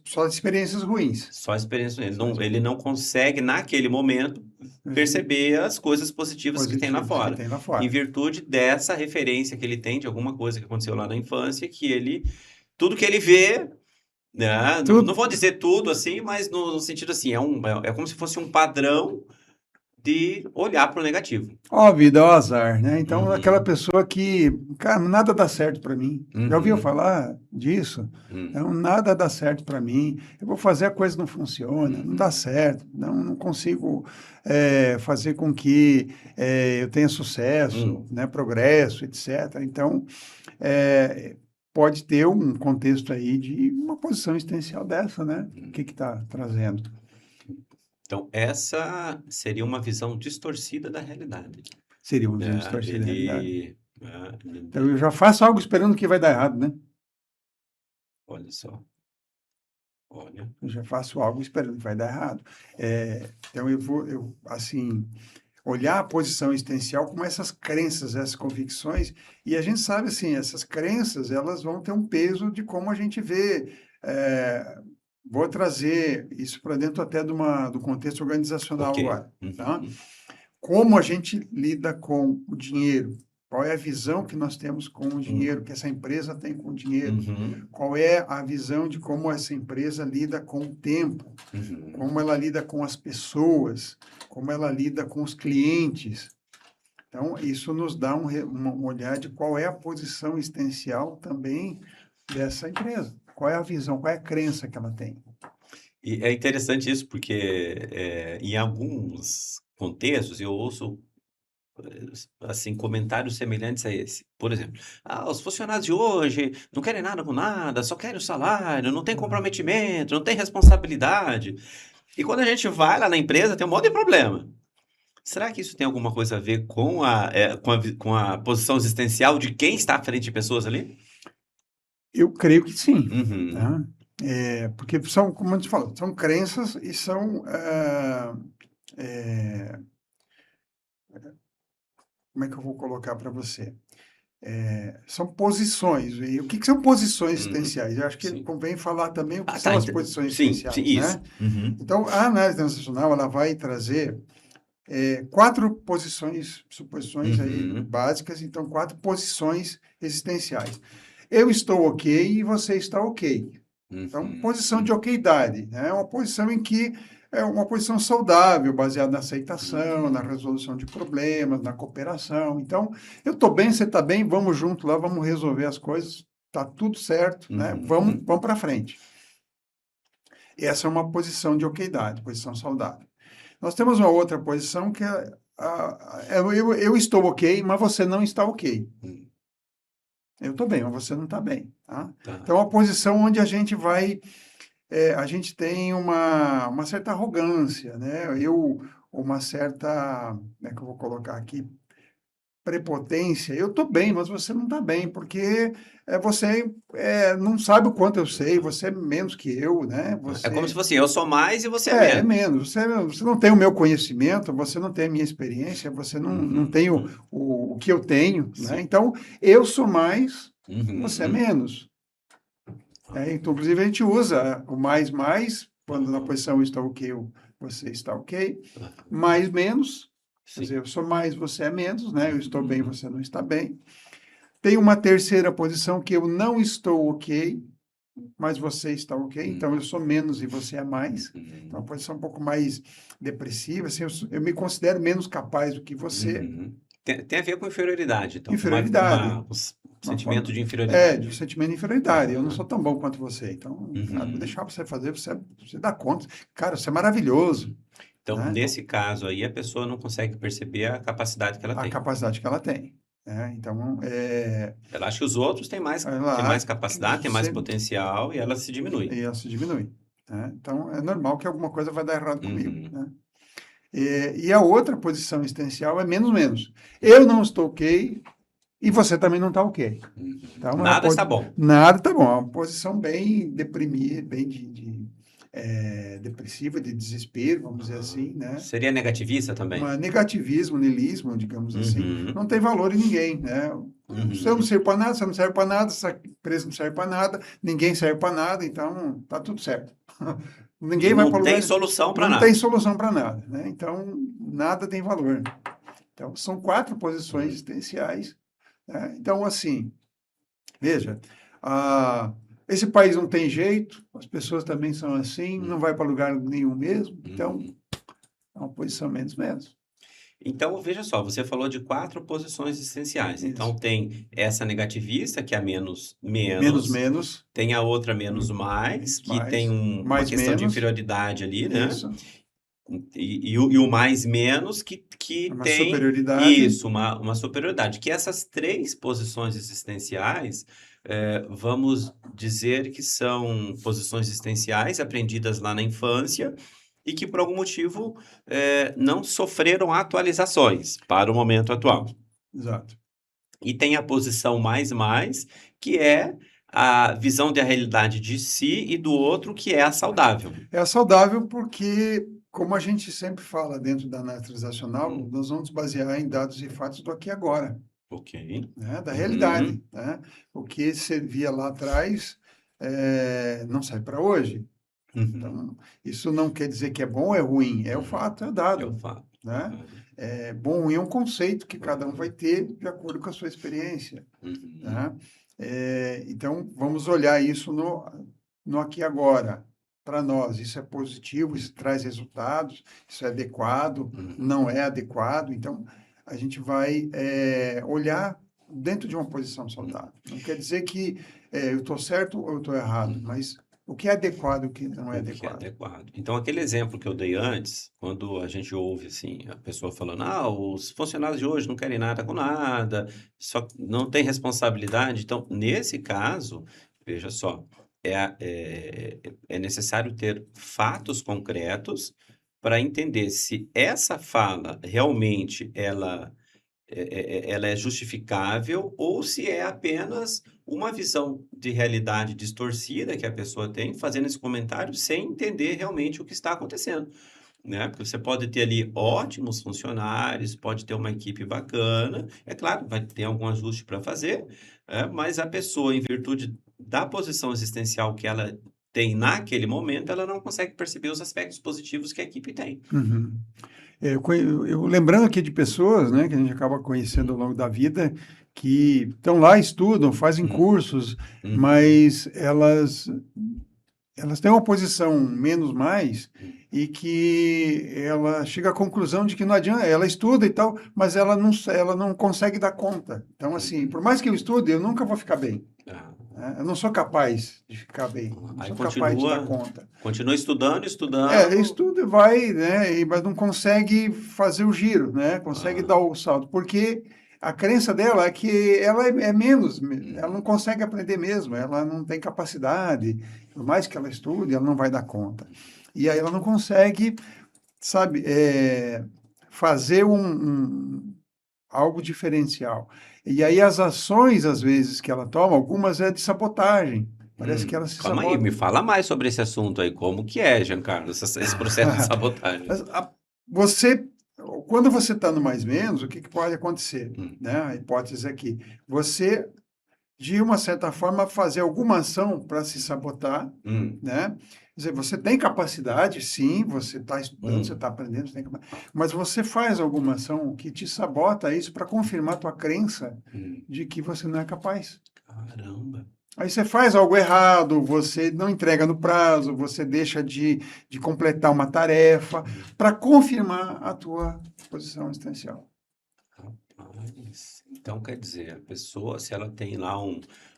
só experiências ruins. Só a experiência. Só Ele não consegue, naquele momento, perceber as coisas positivas que tem lá positivos que fora. tem lá Em fora. virtude dessa referência que ele tem de alguma coisa que aconteceu lá na infância, tudo que ele vê, né? Não Tudo, vou dizer tudo assim, mas no sentido assim, é como se fosse um padrão de olhar para o negativo. ó vida, ó azar, né? Então, aquela Uhum, pessoa que, cara, nada dá certo para mim. Já ouviu uhum, falar disso? uhum, Então, nada dá certo para mim. Eu vou fazer a coisa não funciona, não dá uhum, certo, não consigo fazer com que eu tenha sucesso, uhum. né, progresso, etc. Então, eh, pode ter um contexto aí de uma posição existencial dessa, né? O que está trazendo? Então, essa seria uma visão distorcida da realidade. Seria uma visão Né? distorcida da realidade. Então, Ele eu já faço algo esperando que vai dar errado, né? olha só, olha. Eu já faço algo esperando que vai dar errado. Então, assim, olhar a posição existencial como essas crenças, essas convicções, e a gente sabe, assim, essas crenças, elas vão ter um peso de como a gente vê. Vou trazer isso para dentro até do contexto organizacional Ok. agora, tá? Uhum, Como a gente lida com o dinheiro? Qual é a visão que nós temos com o hum, dinheiro, que essa empresa tem com o dinheiro? uhum, Qual é a visão de como essa empresa lida com o tempo? uhum. Como ela lida com as pessoas? Como ela lida com os clientes? Então, isso nos dá um olhar de qual é a posição existencial também dessa empresa. Qual é a visão, qual é a crença que ela tem? E é interessante isso, porque em alguns contextos eu ouço assim comentários semelhantes a esse. Por exemplo, os funcionários de hoje não querem nada com nada, só querem o salário, não tem Uhum. comprometimento, não tem responsabilidade. E quando a gente vai lá na empresa, tem um monte de problema. Será que isso tem alguma coisa a ver com a posição existencial de quem está à frente de pessoas ali? Eu creio que sim, Uhum, tá? Porque são, como a gente falou, são crenças e são é, como é que eu vou colocar para você? São posições. E o que são posições Uhum. existenciais? Eu acho que Sim. convém falar também o que Ah, tá. são as posições Sim, sim, existenciais, isso. né? Uhum. Então, a análise transacional ela vai trazer quatro posições, suposições aí Uhum. básicas, então quatro posições existenciais. Eu estou ok e você está ok. Então, posição de Uhum. okeidade, né? É uma posição em que é uma posição saudável, baseada na aceitação, na Uhum. resolução de problemas, na cooperação. Então, eu estou bem, você está bem, vamos junto lá, vamos resolver as coisas, tá tudo certo, né? Vamos, Uhum. vamos para frente. Essa é uma posição de okeidade, posição saudável. Nós temos uma outra posição que é eu estou ok, mas você não está ok. Uhum. Eu estou bem, mas você não está bem, tá? Tá. Então, é uma posição onde a gente vai a gente tem uma certa arrogância, né? Uma certa, como é que eu vou colocar aqui? Prepotência. Eu estou bem, mas você não está bem, porque você não sabe o quanto eu sei, você é menos que eu, né? É como se Você fosse eu sou mais e você é é menos. menos. Você não tem o meu conhecimento, você não tem a minha experiência, você não Uhum. tem o que eu tenho, né? Sim. Então, eu sou mais, você é Uhum. menos. Então, inclusive, a gente usa o mais, quando na Aham. posição está ok, você está ok, Aham. mais, menos, quer dizer, Sim. eu sou mais, você é menos, né? Eu estou bem, Uhum. você não está bem. Tem uma terceira posição que eu não estou ok, mas você está ok, então eu Uhum. sou menos e você é mais. Então, uma Uhum. posição um pouco mais depressiva, assim, eu me considero menos capaz do que você. Uhum. Tem a ver com inferioridade, então, com Inferioridade, um uma sentimento forma de de um inferioridade. sentimento de inferioridade. Eu não Aham. sou tão bom quanto você, então vou Uhum. deixar você fazer, você dá conta. Cara, você é maravilhoso, Então, né? nesse caso aí, a pessoa não consegue perceber a capacidade que ela A tem. capacidade que ela tem, né? Então, Ela acha que os outros têm ela mais acha que capacidade, têm mais você, potencial e ela se diminui. e ela se diminui, né? Então, é normal que alguma coisa vai dar errado comigo, Uhum. né? E a outra posição existencial é menos menos. Eu não estou ok e você também não está ok. Uhum. Então, Nada está bom. nada tá bom. É uma posição bem deprimida, bem depressiva, de desespero, vamos dizer Aham. assim, né? Seria negativista também? Um negativismo, niilismo, digamos assim. Uhum. Não tem valor em ninguém, né? Se eu não Uhum. serve para nada, você não serve para nada, essa empresa não serve para nada, ninguém serve para nada, então tá tudo certo. E Ninguém vai para não tem lugar, solução para não tem nada. solução para nada, né? Então, nada tem valor. Então, são quatro posições Uhum. existenciais, né? Então, assim, veja, ah, esse país não tem jeito, as pessoas também são assim, não Uhum. vai para lugar nenhum mesmo, então Uhum. é uma posição menos menos. Então, veja só, você falou de quatro posições essenciais. Então, Isso. tem essa negativista, que é a menos Menos menos, menos, tem a outra menos mais, menos que tem mais, uma mais questão de menos, inferioridade ali, né? isso, E o mais menos que uma tem superioridade, isso, uma superioridade. Que essas três posições existenciais, vamos dizer que são posições existenciais aprendidas lá na infância e que, por algum motivo, não sofreram atualizações para o momento atual. exato. E tem a posição mais, que é a visão da realidade de si e do outro, que é a saudável. É saudável porque, como a gente sempre fala dentro da análise transacional, Hum, nós vamos basear em dados e fatos do aqui e agora, ok. né? Da realidade, Uhum, né? O que servia lá atrás não sai para hoje. uhum. Então, isso não quer dizer que é bom ou é ruim, é o Uhum. fato, é o Eu dado, falo. né? Aham, Bom ou ruim é um conceito que cada um vai aham. ter de acordo com a sua experiência, Uhum, né? Então, vamos olhar isso no aqui e agora. Para nós, isso é positivo, isso traz resultados, isso é adequado, uhum, não é adequado. Então, a gente vai olhar dentro de uma posição uhum, saudável. Não quer dizer que eu estou certo ou eu estou errado, uhum. mas o que é adequado e o que não é O que é adequado. adequado. Então, aquele exemplo que eu dei antes, quando a gente ouve assim, a pessoa falando, os funcionários de hoje não querem nada com nada, só não tem responsabilidade. Então, nesse caso, veja só, é necessário ter fatos concretos para entender se essa fala realmente ela é justificável ou se é apenas uma visão de realidade distorcida que a pessoa tem, fazendo esse comentário sem entender realmente o que está acontecendo. né? Porque você pode ter ali ótimos funcionários, pode ter uma equipe bacana. É claro, vai ter algum ajuste para fazer, mas a pessoa, em virtude da posição existencial que ela tem naquele momento, ela não consegue perceber os aspectos positivos que a equipe tem. Uhum. Eu lembrando aqui de pessoas, né, que a gente acaba conhecendo ao Hum, longo da vida, que estão lá, estudam, fazem hum, cursos, uhum, mas elas têm uma posição menos mais hum, e que ela chega à conclusão de que não adianta, ela estuda e tal, mas ela não consegue dar conta. Então, assim, uhum. por mais que eu estude, eu nunca vou ficar bem, Ah, né? Eu não sou capaz de ficar bem, não aí sou capaz de dar continua, conta. continua estudando, É, estudando. estuda e vai, né? Mas não consegue fazer o giro, né? Consegue Ah, dar o salto, porque a crença dela é que ela é menos, ela não hum, consegue aprender mesmo, ela não tem capacidade, por mais que ela estude, ela não vai dar conta. E aí ela não consegue, sabe, fazer algo diferencial. E aí as ações, às vezes, que ela toma, algumas é de sabotagem. Parece que ela se calma aí, sabota. me fala mais sobre esse assunto aí. Como que é, Giancarlo, esse processo de sabotagem? Mas você, quando você está no mais menos, o que pode acontecer? Hum, Né? A hipótese aqui, você, de uma certa forma, fazer alguma ação para se sabotar, hum, né? Quer dizer, você tem capacidade, sim, você está estudando, você hum, está aprendendo, mas você faz alguma ação que te sabota isso para confirmar a tua crença hum. de que você não é capaz. Caramba. Aí você faz algo errado, você não entrega no prazo, você deixa de completar uma tarefa Hum, para confirmar a tua posição existencial. rapaz. Então quer dizer, a pessoa, se ela tem lá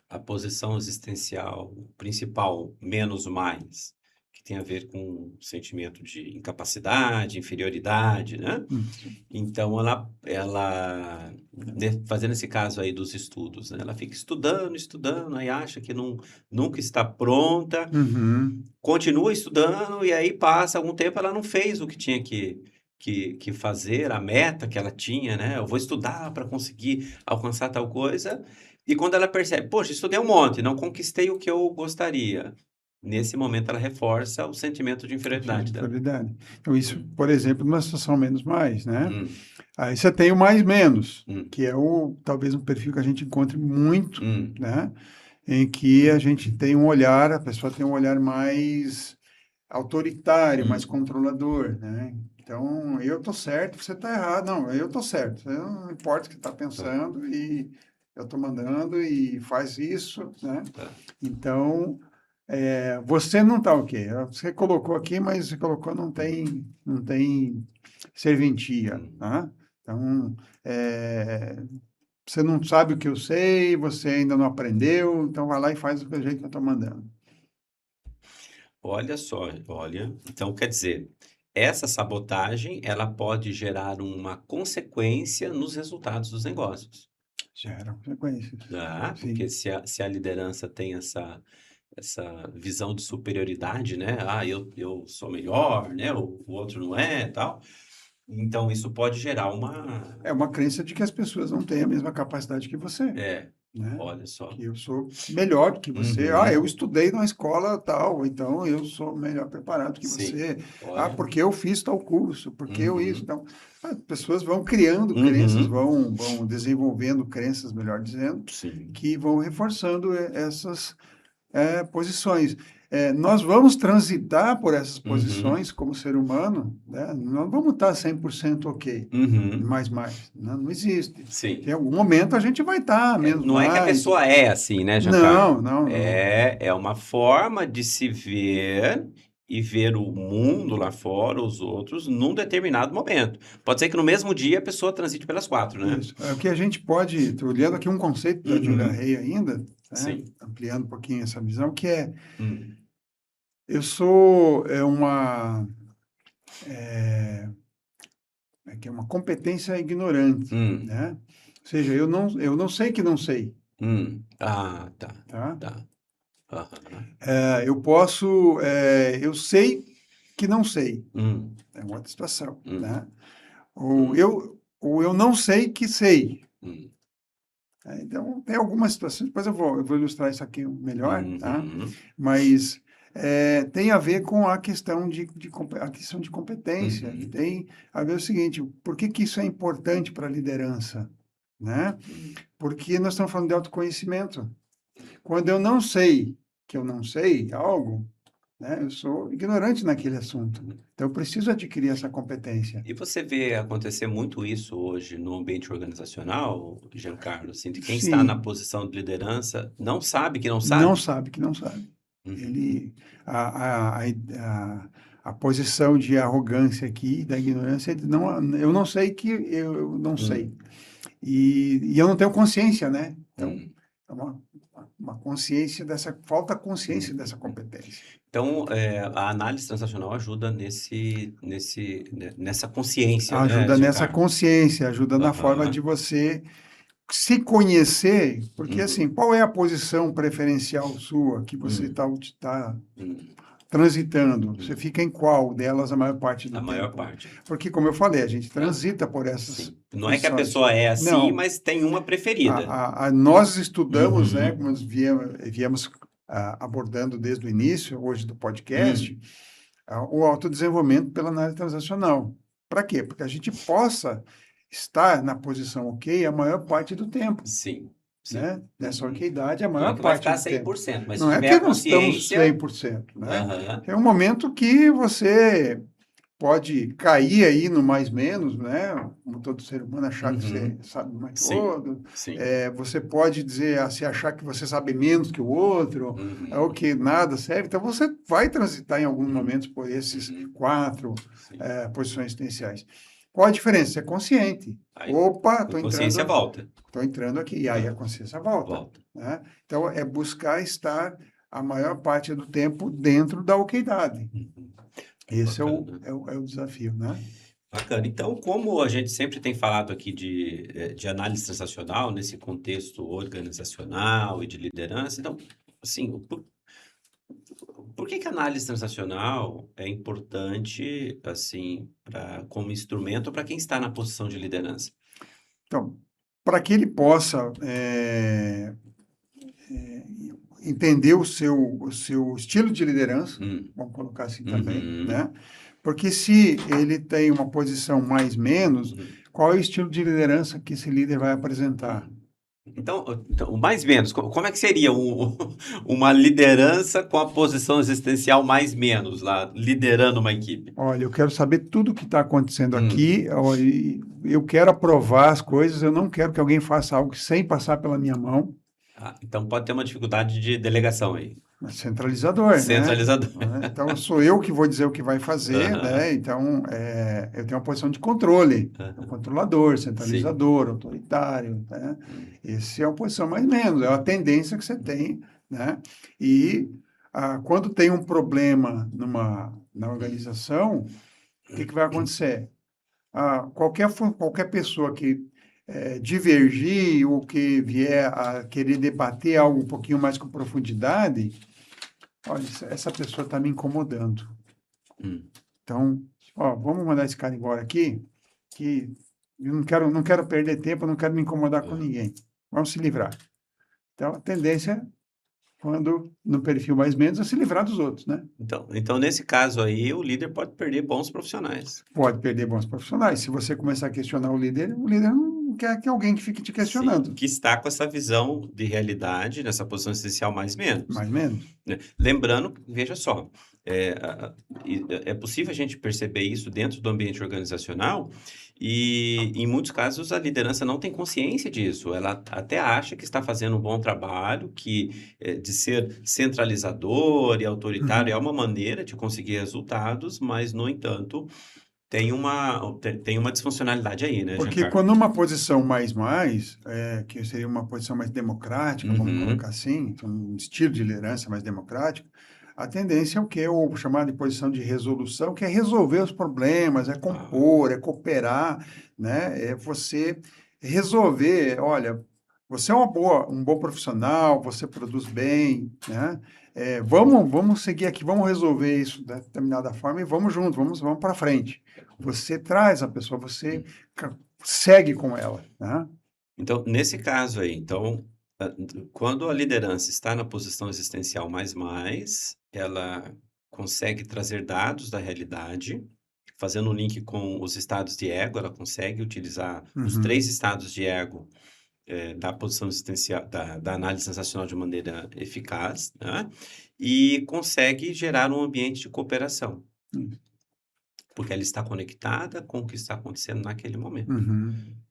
a posição existencial principal, menos mais, que tem a ver com um sentimento de incapacidade, inferioridade, né? Isso. Então fazendo esse caso aí dos estudos, né? Ela fica estudando, estudando, aí acha que nunca está pronta, Uhum. continua estudando e aí passa algum tempo, ela não fez o que tinha que fazer, a meta que ela tinha, né? Eu vou estudar para conseguir alcançar tal coisa. E quando ela percebe, poxa, estudei um monte, não conquistei o que eu gostaria. Nesse momento ela reforça o sentimento de Sentimento de inferioridade dela. inferioridade. Então, isso, Hum, por exemplo, numa situação menos mais, né? hum, Aí você tem o mais menos, hum, que é talvez um perfil que a gente encontre muito, hum, né? Em que a gente tem um olhar, a pessoa tem um olhar mais autoritário, mais hum. controlador, né? Então, eu tô certo, você tá errado. Não, eu tô certo. Eu não importa o que está Tá, pensando e eu tô mandando e faz isso, né? tá. Então, você não tá ok. Você colocou aqui, mas você colocou não tem serventia, Hum. tá? Então, é, você não sabe o que eu sei, você ainda não aprendeu, então vai lá e faz do jeito que eu tô mandando. Olha só, olha, então quer dizer, essa sabotagem, ela pode gerar uma consequência nos resultados dos negócios, Gera consequências. tá? Porque Sim. se a liderança tem essa visão de superioridade, né? Ah, eu sou melhor, né? O outro não é, tal. Então isso pode gerar uma, É uma crença de que as pessoas não têm a mesma capacidade que você, é, né? olha só. Que eu sou melhor do que você. Ah, eu Uhum, estudei na escola tal, então eu sou melhor preparado que sim, você. Ah, olha, porque eu fiz tal curso, porque eu isso. uhum, Então, as pessoas vão criando crenças, uhum, vão desenvolvendo crenças, melhor dizendo, sim, que vão reforçando essas posições. Nós vamos transitar por essas uhum, posições como ser humano, né? Não vamos estar 100% ok, uhum, mais. Não existe. Em sim. algum momento a gente vai estar menos Não é que a mais. pessoa é assim, né, Giancarlo? Não. É uma forma de se ver e ver o mundo lá fora, os outros, num determinado momento. Pode ser que no mesmo dia a pessoa transite pelas quatro, né? Isso. É o que a gente pode, estou olhando aqui um conceito da Julia Uhum. Hay ainda, né? Sim. Ampliando um pouquinho essa visão, que é, Hum. eu sou é, que é uma competência ignorante, Hum. né? Ou seja, eu não sei que não sei, Ah, tá. tá? Tá. Aham. Eu sei que não sei, Hum. é uma outra situação, Hum. né? Ou Hum. eu não sei que sei. Hum. Então, tem algumas situações, depois eu vou ilustrar isso aqui melhor, tá? Uhum. Mas tem a ver com a questão a questão de competência. Uhum. Tem a ver o seguinte, por que que isso é importante para a liderança, né? Porque nós estamos falando de autoconhecimento. Quando eu não sei que eu não sei algo, né, eu sou ignorante naquele assunto. Então, eu preciso adquirir essa competência. E você vê acontecer muito isso hoje no ambiente organizacional, Giancarlo, assim, de quem está na Sim, posição de liderança não sabe que não não sabe? sabe que não sabe. Uhum. Ele, a posição de arrogância aqui, da ignorância, é de não, eu não sei que eu não sei. Hum, E eu não tenho consciência, né? Então, hum, é uma consciência falta consciência dessa hum. competência. Então, a análise transacional ajuda nessa consciência, né, Ajuda nessa Giancarlo? consciência, ajuda na forma de Aham. você se conhecer, porque assim, Uhum. qual é a posição preferencial sua que você Hum, tá hum, transitando? Você hum. fica em qual delas a maior parte do A maior tempo? parte. Porque, como eu falei, a gente Ah, transita por essas sim. Não é que a posições. pessoa é assim, Não, mas tem uma preferida. nós estudamos, né, como Uhum. nós viemos abordando desde o início, hoje do podcast, Hum. o autodesenvolvimento pela análise transacional. Para quê? Porque a gente possa estar na posição ok a maior parte do tempo, Sim, sim. né? Nessa Uhum. okidade a Não é maior que vai parte ficar do tempo. 100%, mas se Não é tiver que a não estamos consciência, 100%, né? aham, É um momento que você pode cair aí no mais menos, né? Como todo ser humano achar que você uhum, sabe mais que o sim, outro. sim, Você pode dizer, se achar que você sabe menos que o outro, ou uhum, que nada serve. Então, você vai transitar em alguns uhum, momentos por esses uhum, quatro sim. posições essenciais. Qual a diferença? É consciente. Aí Opa, a consciência volta, estou entrando aqui. E aí a ah, consciência volta, volta. né? Então, é buscar estar a maior parte do tempo dentro da oquidade. Uhum. Esse é o, Bacana, é o, é o desafio, né? bacana. Então, como a gente sempre tem falado aqui de análise transacional, nesse contexto organizacional e de liderança, então, assim, por que que a análise transacional é importante, assim, como instrumento para quem está na posição de liderança? Então, para que ele possa entender o seu estilo de liderança, Hum, vamos colocar assim também, uhum, né? Porque se ele tem uma posição mais menos, uhum, qual é o estilo de liderança que esse líder vai apresentar? hum. Então, o mais menos, como é que seria uma liderança com a posição existencial mais menos lá, liderando uma equipe? Olha, eu quero saber tudo o que está acontecendo Hum. aqui, ó, e eu quero aprovar as coisas, eu não quero que alguém faça algo sem passar pela minha mão. Ah, então pode ter uma dificuldade de delegação aí. Centralizador, né? Centralizador. Então, sou eu que vou dizer o que vai fazer, Aham, né? Então, eu tenho uma posição de controle, aham. controlador, Sim. centralizador, autoritário, né? Hum, Esse é uma posição mais ou menos, é uma tendência que você tem, né? E quando tem um problema na organização, o que vai acontecer? Qualquer pessoa que divergir ou que vier a querer debater algo um pouquinho mais com profundidade, olha, essa pessoa está me incomodando. hum. Então, ó, vamos mandar esse cara embora aqui, que eu não quero perder tempo, eu não quero me incomodar com Ah. ninguém. Vamos se livrar. Então, a tendência, quando no perfil mais menos, é se livrar dos outros, né? Então, nesse caso aí, o líder pode perder bons profissionais. Pode perder bons profissionais. Se você começar a questionar o líder não quer que alguém que fique te Sim, questionando, que está com essa visão de realidade, nessa posição essencial mais menos, mais menos. né. Lembrando, veja só, é possível a gente perceber isso dentro do ambiente organizacional e, em muitos casos, a liderança não tem consciência disso. Ela até acha que está fazendo um bom trabalho, que de ser centralizador e autoritário é Uhum. uma maneira de conseguir resultados, mas, no entanto, tem uma disfuncionalidade aí, né, Porque Giancarlo? quando uma posição que seria uma posição mais democrática, vamos colocar Uhum. assim, então, um estilo de liderança mais democrático, a tendência é o quê? O chamado de posição de resolução, que é resolver os problemas, é Ah, compor, é cooperar, né? É você resolver, olha, você é um bom profissional, você produz bem, né? Vamos seguir aqui, vamos resolver isso de determinada forma e vamos junto, vamos para frente. Você traz a pessoa, você hum. segue com ela, né? Então, nesse caso aí, então, Quando a liderança está na posição existencial mais, ela consegue trazer dados da realidade, fazendo um link com os estados de ego, ela consegue utilizar os Uhum. 3 estados de ego, da posição existencial da análise sensacional de maneira eficaz, né, e consegue gerar um ambiente de cooperação, Isso. porque ela está conectada com o que está acontecendo naquele momento. Uhum.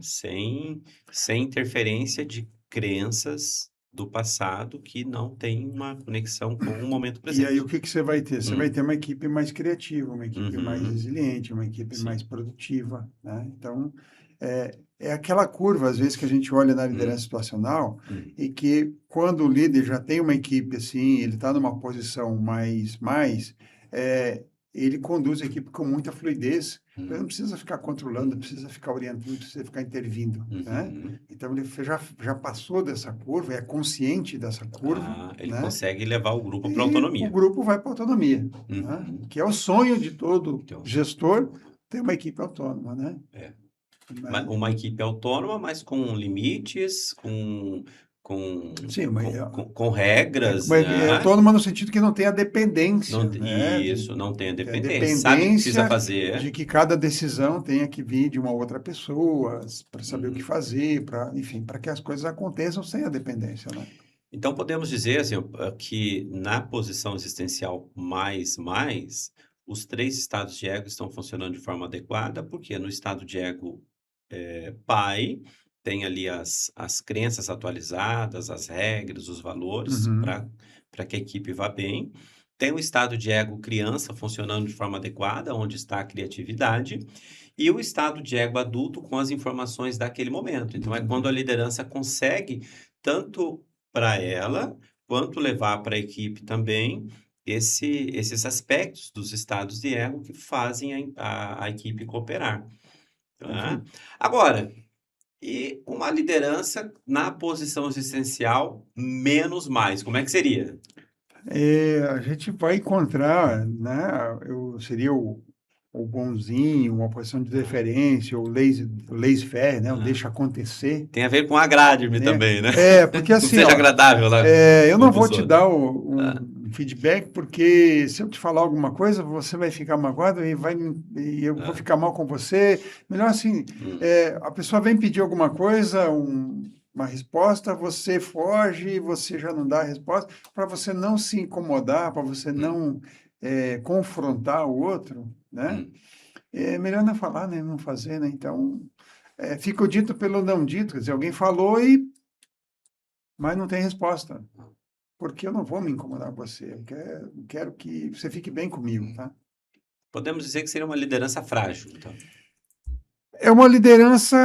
Sem interferência de crenças do passado que não têm uma conexão com o momento E aí, o presente. que que você vai ter? Você vai Hum, ter uma equipe mais criativa, uma equipe mais uhum, resiliente, uma equipe mais sim. produtiva, né? Então, é aquela curva, às vezes, que a gente olha na liderança Hum, situacional hum, e que quando o líder já tem uma equipe assim, ele está numa posição ele conduz a equipe com muita fluidez. Ele não hum, precisa ficar controlando, não precisa ficar orientando, não precisa ficar intervindo, né? uhum. Então, ele já passou dessa curva, é consciente dessa curva, Ele né? consegue levar o grupo para E o autonomia. grupo vai para a autonomia, né? Uhum. Que é o sonho de todo Então, gestor, ter uma equipe autônoma, né? é. Mas, Uma equipe autônoma, mas com limites, sim, mas com regras, é né? autônoma no sentido que não tem a dependência, Não, né? isso, não tem a Não tem a dependência. Sabe o que precisa dependência de fazer. que cada decisão tenha que vir de uma outra pessoa para saber o que Uhum. fazer, enfim, para que as coisas aconteçam sem a dependência, né? Então podemos dizer assim, que na posição existencial os 3 estados de ego estão funcionando de forma adequada, porque no estado de ego, pai, tem ali as crenças atualizadas, as regras, os valores Uhum, para que a equipe vá bem. Tem o estado de ego criança funcionando de forma adequada, onde está a criatividade, e o estado de ego adulto com as informações daquele momento. Então é quando a uhum, liderança consegue tanto para ela, quanto levar para a equipe também esses aspectos dos estados de ego que fazem a equipe cooperar, tá? perfeito. Agora, e uma liderança na posição existencial menos mais, como é que seria? A gente vai encontrar, né, seria o bonzinho, uma posição de deferência, o laissez-faire, né, o Ah, deixa acontecer, tem a ver com agrade-me né? também, né? Porque Não assim, seja ó, agradável lá eu com a não vou te pessoa. dar Ah, um feedback, porque se eu te falar alguma coisa, você vai ficar magoado e eu vou ah, ficar mal com você. Melhor assim, hum, a pessoa vem pedir alguma coisa, uma resposta, você foge, você já não dá a resposta, para você não se incomodar, para você hum, não confrontar o outro, né? hum. É melhor não falar, né? Não fazer, né? Então, fica o dito pelo não dito, quer dizer, alguém falou mas não tem resposta. Porque eu não vou me incomodar com você. Eu quero que você fique bem comigo, tá? Podemos dizer que seria uma liderança frágil, então. É uma liderança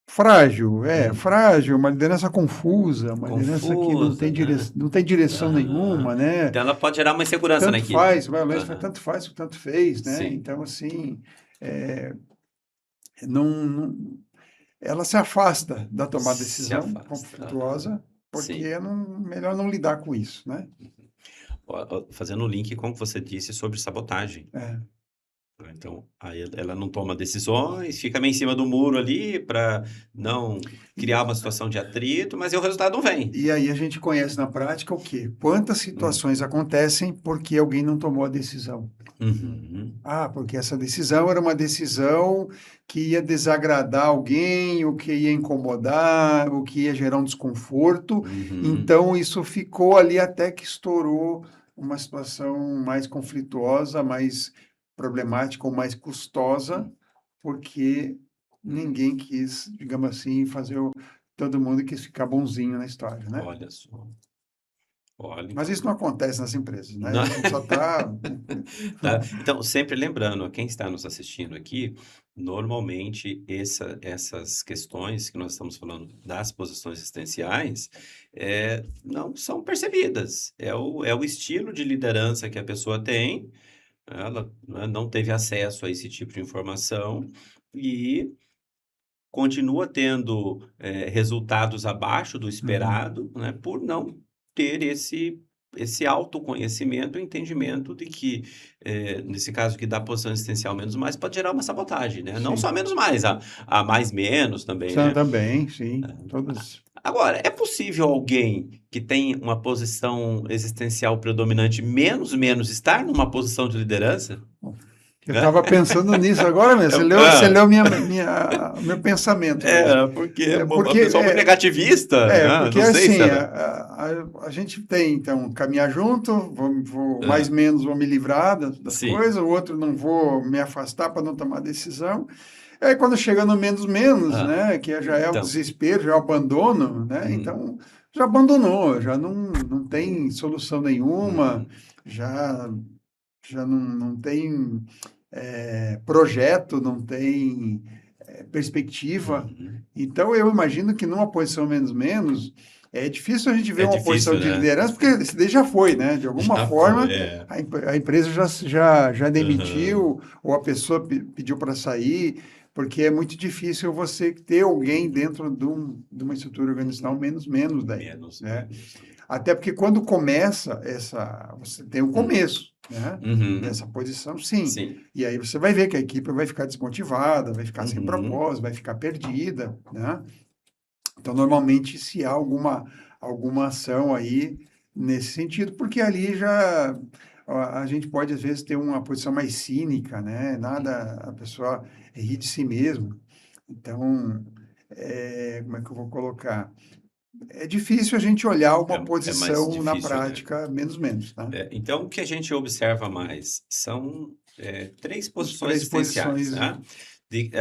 frágil, Hum, uma liderança confusa, uma liderança que confusa, né? não tem direção Aham. nenhuma, né? Então ela pode gerar uma insegurança na Tanto equipe. faz, vai, o Lance Aham. tanto faz, tanto fez, né? Sim, Então, assim, é, não, ela se afasta da tomada de se decisão afasta. Aham. conflituosa, porque Sim. é melhor não lidar com isso, né? Fazendo o link com o que você disse sobre sabotagem. É. Então, aí ela não toma decisões, fica meio em cima do muro ali para não criar uma situação de atrito, mas aí o resultado não vem. E aí a gente conhece na prática o quê? Quantas Hum. situações acontecem porque alguém não tomou a decisão? Uhum. Ah, porque essa decisão era uma decisão que ia desagradar alguém, ou que ia incomodar, ou que ia gerar um desconforto. Uhum. Então, isso ficou ali até que estourou uma situação mais conflituosa, mais problemática ou mais custosa, Hum. porque ninguém quis, digamos assim, todo mundo quis ficar bonzinho na história, né? Olha só. Olha, Mas então. isso não acontece nas empresas, né? Não. A gente só está. Tá? Então, sempre lembrando, a quem está nos assistindo aqui, normalmente essas questões que nós estamos falando das posições existenciais não são percebidas. É o estilo de liderança que a pessoa tem, ela, né, não teve acesso a esse tipo de informação e continua tendo resultados abaixo do Uhum. esperado, né, por não ter esse esse autoconhecimento, o entendimento de que, nesse caso que dá posição existencial menos mais, pode gerar uma sabotagem, né? Não Sim. só menos mais, a mais menos também, São né? também, sim, todas. Agora, é possível alguém que tem uma posição existencial predominante menos menos estar numa posição de liderança? Eu Né? estava pensando nisso agora mesmo. Você leu meu pensamento aí. Porque uma Porque pessoa muito negativista, né? porque Não sei se assim, era. a gente tem, então, caminhar junto, vou mais Ah, ou menos vou me livrar das sim. coisas, o outro não vou me afastar para não tomar decisão. Aí quando chega no menos menos, Ah, né, que já é o então. desespero, já é o abandono, né, Hum, então já abandonou, já não tem solução nenhuma, uhum, já, já não tem projeto, não tem perspectiva. uhum. Então, eu imagino que numa posição menos menos, é difícil a gente ver É uma posição difícil, de né? liderança, porque esse daí já foi, né? De alguma Já foi, forma, é. a empresa já Aham. demitiu, ou a pessoa pediu para sair, porque é muito difícil você ter alguém dentro de uma estrutura organizacional menos menos daí, Menos, né? menos. Até porque quando começa você tem o Hum, começo, né? uhum, Nessa posição, sim. sim. E aí você vai ver que a equipe vai ficar desmotivada, vai ficar sem Uhum, propósito, vai ficar perdida, né? Então, normalmente, se há alguma ação aí nesse sentido, porque ali já a gente pode, às vezes, ter uma posição mais cínica, né? Nada, a pessoa ri de si mesmo. Então, como é que eu vou colocar? É difícil a gente olhar uma é mais posição na difícil, né? prática menos menos, tá? Então, o que a gente observa mais são três As posições três existenciais, posições. né?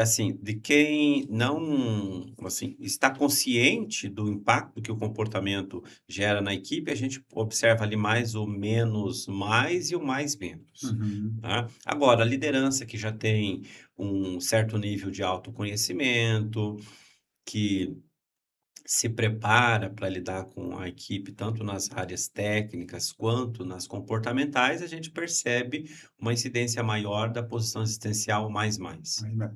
Assim, de quem não, assim, está consciente do impacto que o comportamento gera na equipe, a gente observa ali mais o menos mais e o mais menos. Uhum. Tá? Agora, a liderança que já tem um certo nível de autoconhecimento, que se prepara para lidar com a equipe, tanto nas áreas técnicas quanto nas comportamentais, a gente percebe uma incidência maior da posição existencial mais mais. Aí vai.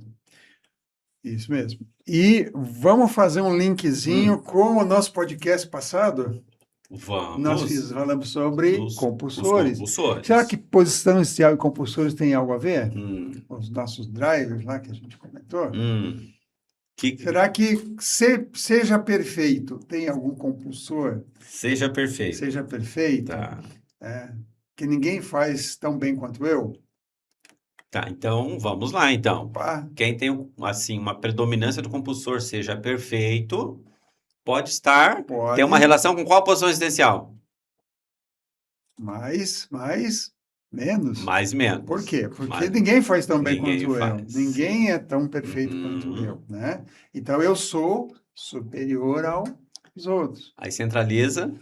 Isso mesmo. E vamos fazer um linkzinho Hum, com o nosso podcast passado. Nós vamos falamos sobre os compulsores. Será que compulsores. posição inicial e compulsores têm algo a ver? Hum, Os nossos drivers lá que a gente comentou? hum, que Será que seja perfeito tem algum compulsor? seja perfeito. Seja perfeito? Tá, É, que ninguém faz tão bem quanto eu? tá. Então, vamos lá, então. Opa, Quem tem, assim, uma predominância do compulsor seja perfeito, pode estar, ter uma pode, relação com qual posição existencial? mais, menos. Mais Por menos. quê? Porque Mais, ninguém faz tão bem ninguém quanto eu. faz. Ninguém é tão perfeito quanto Uhum. eu, né? Então eu sou superior aos outros. Aí centraliza,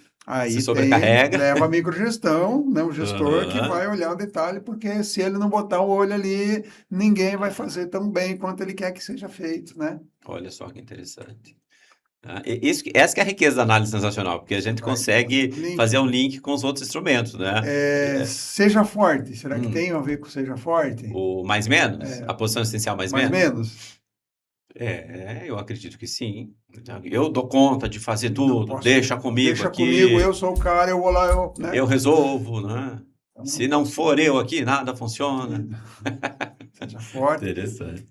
se Aí sobrecarrega. leva a microgestão, né? O gestor que Aham. vai olhar o detalhe, porque se ele não botar o olho ali, ninguém vai fazer tão bem quanto ele quer que seja feito, né? Olha só que interessante. Essa que é a riqueza da análise transacional, porque a gente Vai. consegue Link. fazer um link com os outros instrumentos, né? É, Seja forte. Será que hum, tem a ver com seja forte? o mais menos? É, A posição essencial mais mais menos? menos? Eu acredito que sim. Eu dou conta de fazer Não tudo, posso. deixa comigo Deixa comigo, eu aqui, sou o cara, eu vou lá, né? eu resolvo, né? Então não Se não posso. for eu aqui, nada funciona. Seja forte. Interessante.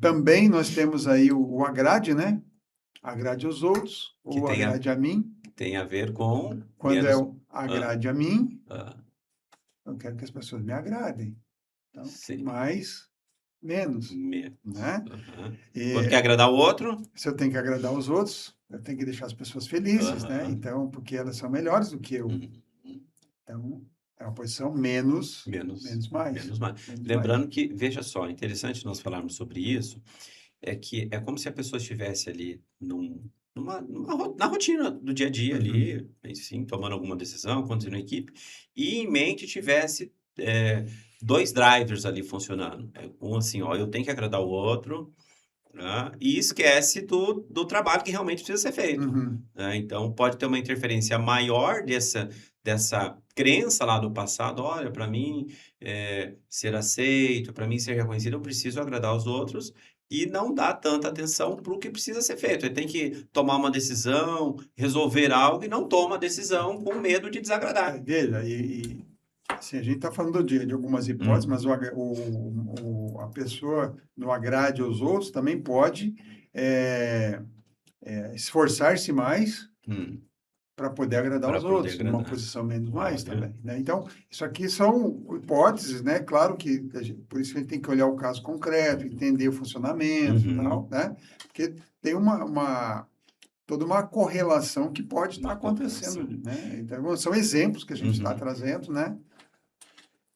Também nós temos aí o agrade, né? Agrade aos outros, Que ou agrade a mim. tem a ver com Quando é menos. o Ah, agrade a mim, ah, eu quero que as pessoas me agradem. Então, sim, mais, menos, menos. né? Aham. Quando quer E agradar o outro? se eu tenho que agradar os outros, eu tenho que deixar as pessoas felizes, né? Aham. Então, porque elas são melhores do que eu. Uhum. Então, é uma posição menos, Menos, mais, menos mais. menos mais. Lembrando que, veja só, interessante nós falarmos sobre isso, é que é como se a pessoa estivesse ali na rotina do dia a dia Uhum, ali, enfim, tomando alguma decisão, conduzindo a equipe, e em mente tivesse dois drivers ali funcionando. Um assim, ó, eu tenho que agradar o outro, né, e esquece do trabalho que realmente precisa ser feito. uhum, Né? Então, pode ter uma interferência maior dessa crença lá do passado. Olha, para mim ser aceito, para mim ser reconhecido, eu preciso agradar os outros. e não dá tanta atenção para o que precisa ser feito. Ele tem que tomar uma decisão, resolver algo e não toma a decisão com medo de desagradar. Veja, assim, a gente está falando de algumas hipóteses, mas a pessoa no agrade aos outros também pode é, esforçar-se mais Hum, para poder agradar para os poder outros, numa agradar. posição menos mais Olha. também, né? Então, isso aqui são hipóteses, né? Claro que por isso a gente tem que olhar o caso concreto, entender o funcionamento e tal, Uhum. né? Porque tem toda uma correlação que pode estar Uma acontecendo, correlação. né? Então, são exemplos que a gente está Uhum. trazendo, né?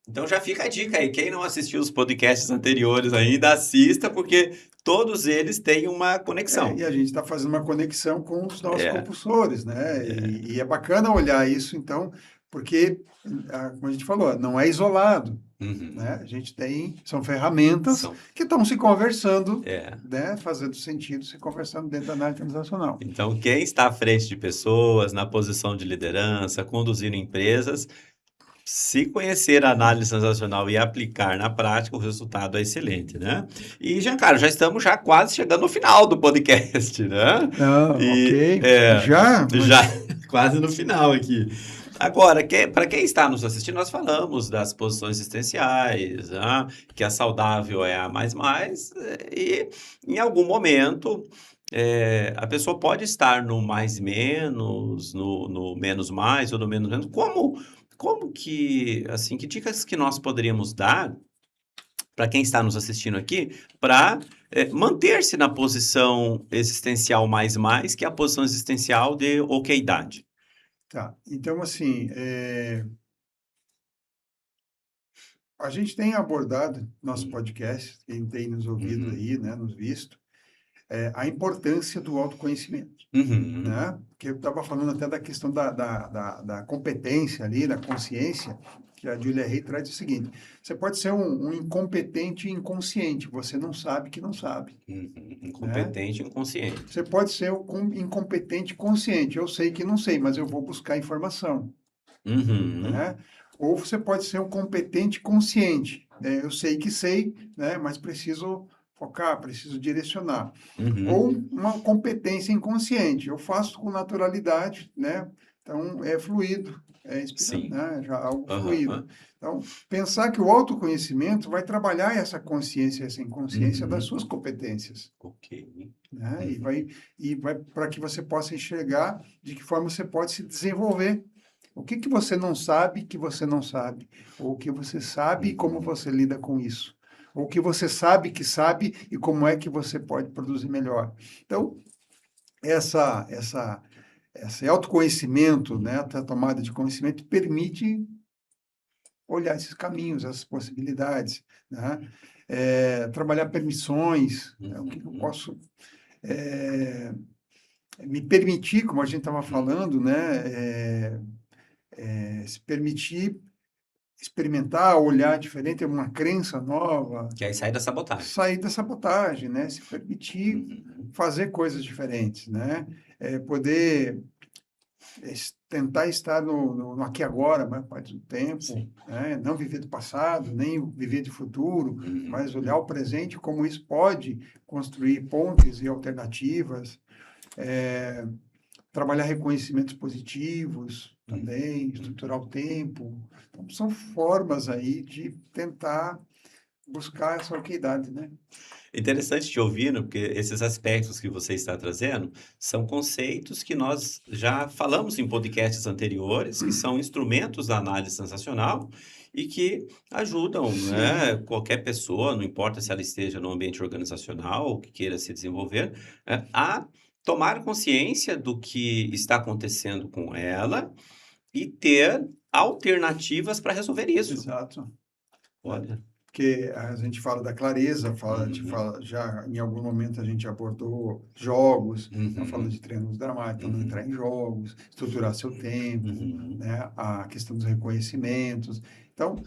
Então já fica a dica aí, quem não assistiu os podcasts anteriores ainda, assista, porque todos eles têm uma E conexão. a gente está fazendo uma conexão com os nossos É, compulsores, né? é. E é bacana olhar isso, então, porque, como a gente falou, não é isolado, né? Uhum. A gente são ferramentas São, que estão se conversando, é. né? Fazendo sentido, se conversando dentro da análise transacional. Então, quem está à frente de pessoas, na posição de liderança, conduzindo empresas, se conhecer a análise transacional e aplicar na prática, o resultado é excelente, né? E, Giancarlo, já estamos quase chegando no final do podcast, né? Ah, E ok. Já? já Mas quase no final aqui. Agora, para quem está nos assistindo, nós falamos das posições existenciais, né? Que a saudável é a mais, e em algum momento a pessoa pode estar no mais menos, no menos mais ou no menos menos. Como que, assim, que dicas que nós poderíamos dar para quem está nos assistindo aqui para manter-se na posição existencial mais, que é a posição existencial de okeidade? tá. Então, assim, a gente tem abordado nosso Hum. podcast, quem tem nos ouvido Uhum. aí, né, nos visto, a importância do autoconhecimento, Uhum. né? Porque eu estava falando até da questão da competência ali, da consciência, que a Julia Hay traz o seguinte: você pode ser um incompetente inconsciente, você não sabe que não sabe, Uhum. né? Incompetente e inconsciente. Você pode ser um incompetente consciente, eu sei que não sei, mas eu vou buscar informação, Uhum. né? Ou você pode ser um competente consciente, né? Eu sei, né? Mas preciso focar, preciso direcionar. Ou Uhum. uma competência inconsciente. Eu faço com naturalidade, né? Então, é fluido, Sim. né? Já algo fluido. Aham. Então, pensar que o autoconhecimento vai trabalhar essa consciência, essa inconsciência das Uhum. suas competências, Ok. né? Uhum. E vai para que você possa enxergar de que forma você pode se desenvolver. O que que você não sabe que você não sabe? Ou o que você sabe e como Uhum. você lida com isso? Ou o que você sabe que sabe e como é que você pode produzir melhor? Então, essa, essa, esse autoconhecimento, né, Uhum. a tomada de conhecimento permite olhar esses caminhos, essas possibilidades, né? Trabalhar permissões, né? O que eu Uhum. posso me permitir, como a gente estava Uhum. falando, né? Se permitir experimentar, olhar diferente, uma crença nova, Que aí sai da sabotagem. sair da sabotagem, né? Se permitir Uhum. fazer coisas diferentes, né? Poder tentar estar no aqui e agora, a maior parte do tempo, Sim. né? Não viver do passado, nem viver de futuro, mas olhar Uhum. o presente, como isso pode construir pontes e alternativas, trabalhar reconhecimentos positivos também, Uhum. estruturar o tempo. Então, são formas aí de tentar buscar essa equidade, né? Interessante te ouvindo, porque esses aspectos que você está trazendo são conceitos que nós já falamos em podcasts anteriores, que são instrumentos da análise transacional e que ajudam, né, Sim, qualquer pessoa, não importa se ela esteja no ambiente organizacional ou que queira se desenvolver, a tomar consciência do que está acontecendo com ela e ter alternativas para resolver isso. exato. Né? Olha. Porque a gente fala da clareza, a gente Uhum. fala, já em algum momento a gente abordou jogos, então fala Uhum. de triângulos dramáticos, então não entrar Uhum. em jogos, estruturar seu tempo, Uhum. né? A questão dos reconhecimentos. Então,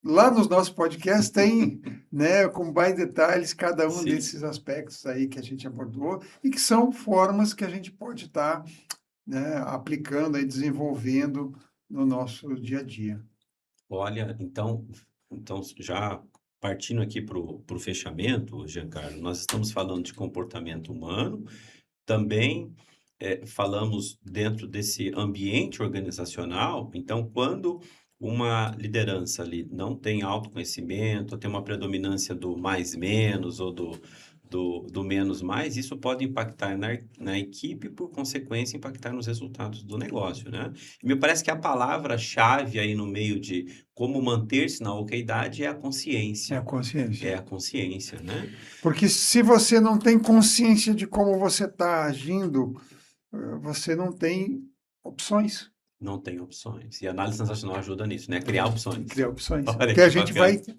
lá nos nossos podcasts tem, né, com mais detalhes cada um Sim. desses aspectos aí que a gente abordou e que são formas que a gente pode estar, né, aplicando e desenvolvendo no nosso dia a dia. Olha, então já partindo aqui para o fechamento, Giancarlo, nós estamos falando de comportamento humano, também falamos dentro desse ambiente organizacional. Então, quando uma liderança ali não tem autoconhecimento, tem uma predominância do mais menos ou do menos mais, isso pode impactar na equipe e, por consequência, impactar nos resultados do negócio, né? E me parece que a palavra-chave aí no meio de como manter-se na oquidade é a É a consciência. consciência. É a consciência, né? Porque se você não tem consciência de como você está agindo, você não tem opções. Não tem opções. E a análise transacional ajuda nisso, né? Criar opções. Criar opções. Olha Porque que a gente bacana. vai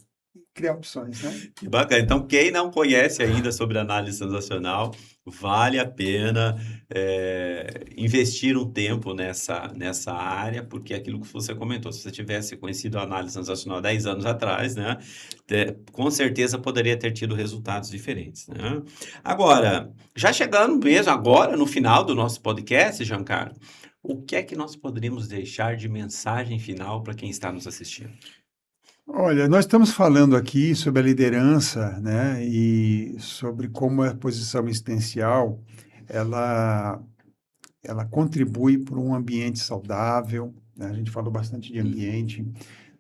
criar opções, né? Que bacana. Então, quem não conhece ainda sobre análise transacional, vale a pena investir um tempo nessa área, porque é aquilo que você comentou, se você tivesse conhecido a análise transacional 10 anos atrás, né, com certeza poderia ter tido resultados diferentes, né? Agora, já chegando mesmo agora no final do nosso podcast, Giancarlo, o que é que nós poderíamos deixar de mensagem final para quem está nos assistindo? Olha, nós estamos falando aqui sobre a liderança, né, e sobre como a posição existencial, ela, ela contribui para um ambiente saudável, né? A gente falou bastante de ambiente,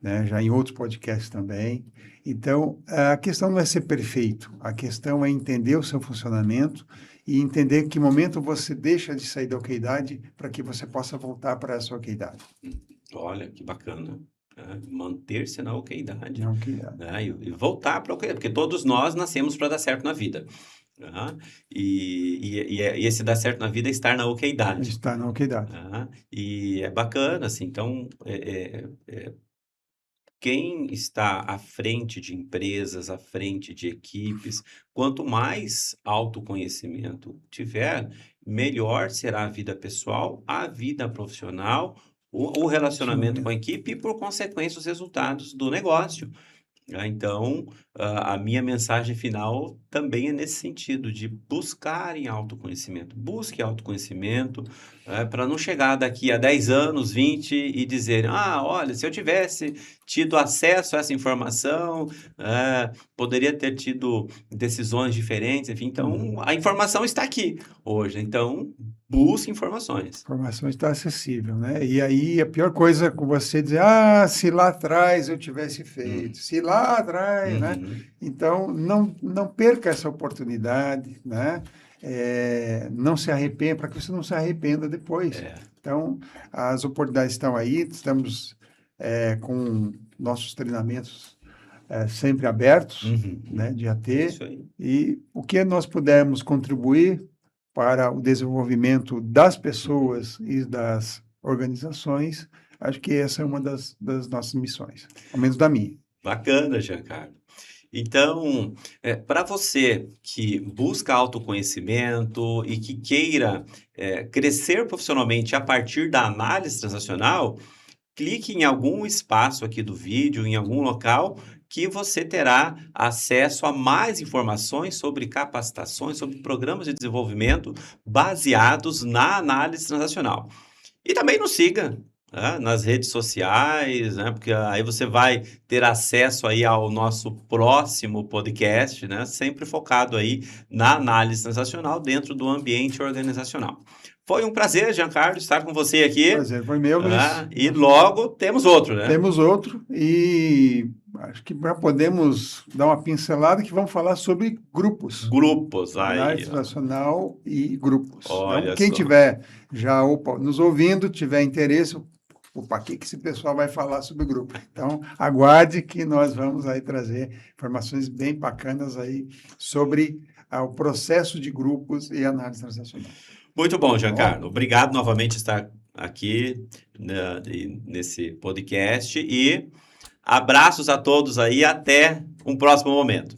né, já em outros podcasts também. Então, a questão não é ser perfeito, a questão é entender o seu funcionamento e entender em que momento você deixa de sair da oquidade para que você possa voltar para essa oquidade. Olha, que bacana. Manter-se na oquidade, Não oquidade. né? E voltar para a oquidade, porque todos nós nascemos para dar certo na vida, né? E esse dar certo na vida é estar na oquidade, Está na oquidade. né? E é bacana, assim, então, quem está à frente de empresas, à frente de equipes, quanto mais autoconhecimento tiver, melhor será a vida pessoal, a vida profissional, o relacionamento com a equipe e, por consequência, os resultados do negócio. Então, a minha mensagem final também é nesse sentido, de buscarem autoconhecimento. Busque autoconhecimento, para não chegar daqui a 10 anos, 20 e dizer, olha, se eu tivesse tido acesso a essa informação, poderia ter tido decisões diferentes, enfim. Então, a informação está aqui hoje. Então, busque informações. A informação está acessível, né? E aí a pior coisa com você dizer, se lá atrás eu tivesse feito, se lá atrás, né? Uhum. Então, não perca essa oportunidade, né? Não se arrependa, para que você não se arrependa depois. Então, as oportunidades estão aí, estamos com nossos treinamentos sempre abertos, né? De AT. Isso aí. E o que nós pudermos contribuir para o desenvolvimento das pessoas e das organizações, acho que essa é uma das nossas missões, ao menos da minha. Bacana, Giancarlo. Então, para você que busca autoconhecimento e que queira crescer profissionalmente a partir da análise transacional, clique em algum espaço aqui do vídeo, em algum local, que você terá acesso a mais informações sobre capacitações, sobre programas de desenvolvimento baseados na análise transacional. E também nos siga, né, nas redes sociais, né, porque aí você vai ter acesso aí ao nosso próximo podcast, né, sempre focado aí na análise transacional dentro do ambiente organizacional. Foi um prazer, Giancarlo, estar com você aqui. Prazer foi meu, Luiz. E logo temos outro, né? Temos outro e acho que já podemos dar uma pincelada que vamos falar sobre grupos. Grupos, aí. Análise nacional e grupos. Olha então, quem só. tiver já nos ouvindo, tiver interesse, o que esse pessoal vai falar sobre o grupo. Então, aguarde que nós vamos aí trazer informações bem bacanas aí sobre o processo de grupos e análise transacional. Muito bom, Giancarlo. Obrigado novamente por estar aqui nesse podcast e abraços a todos aí, até um próximo momento.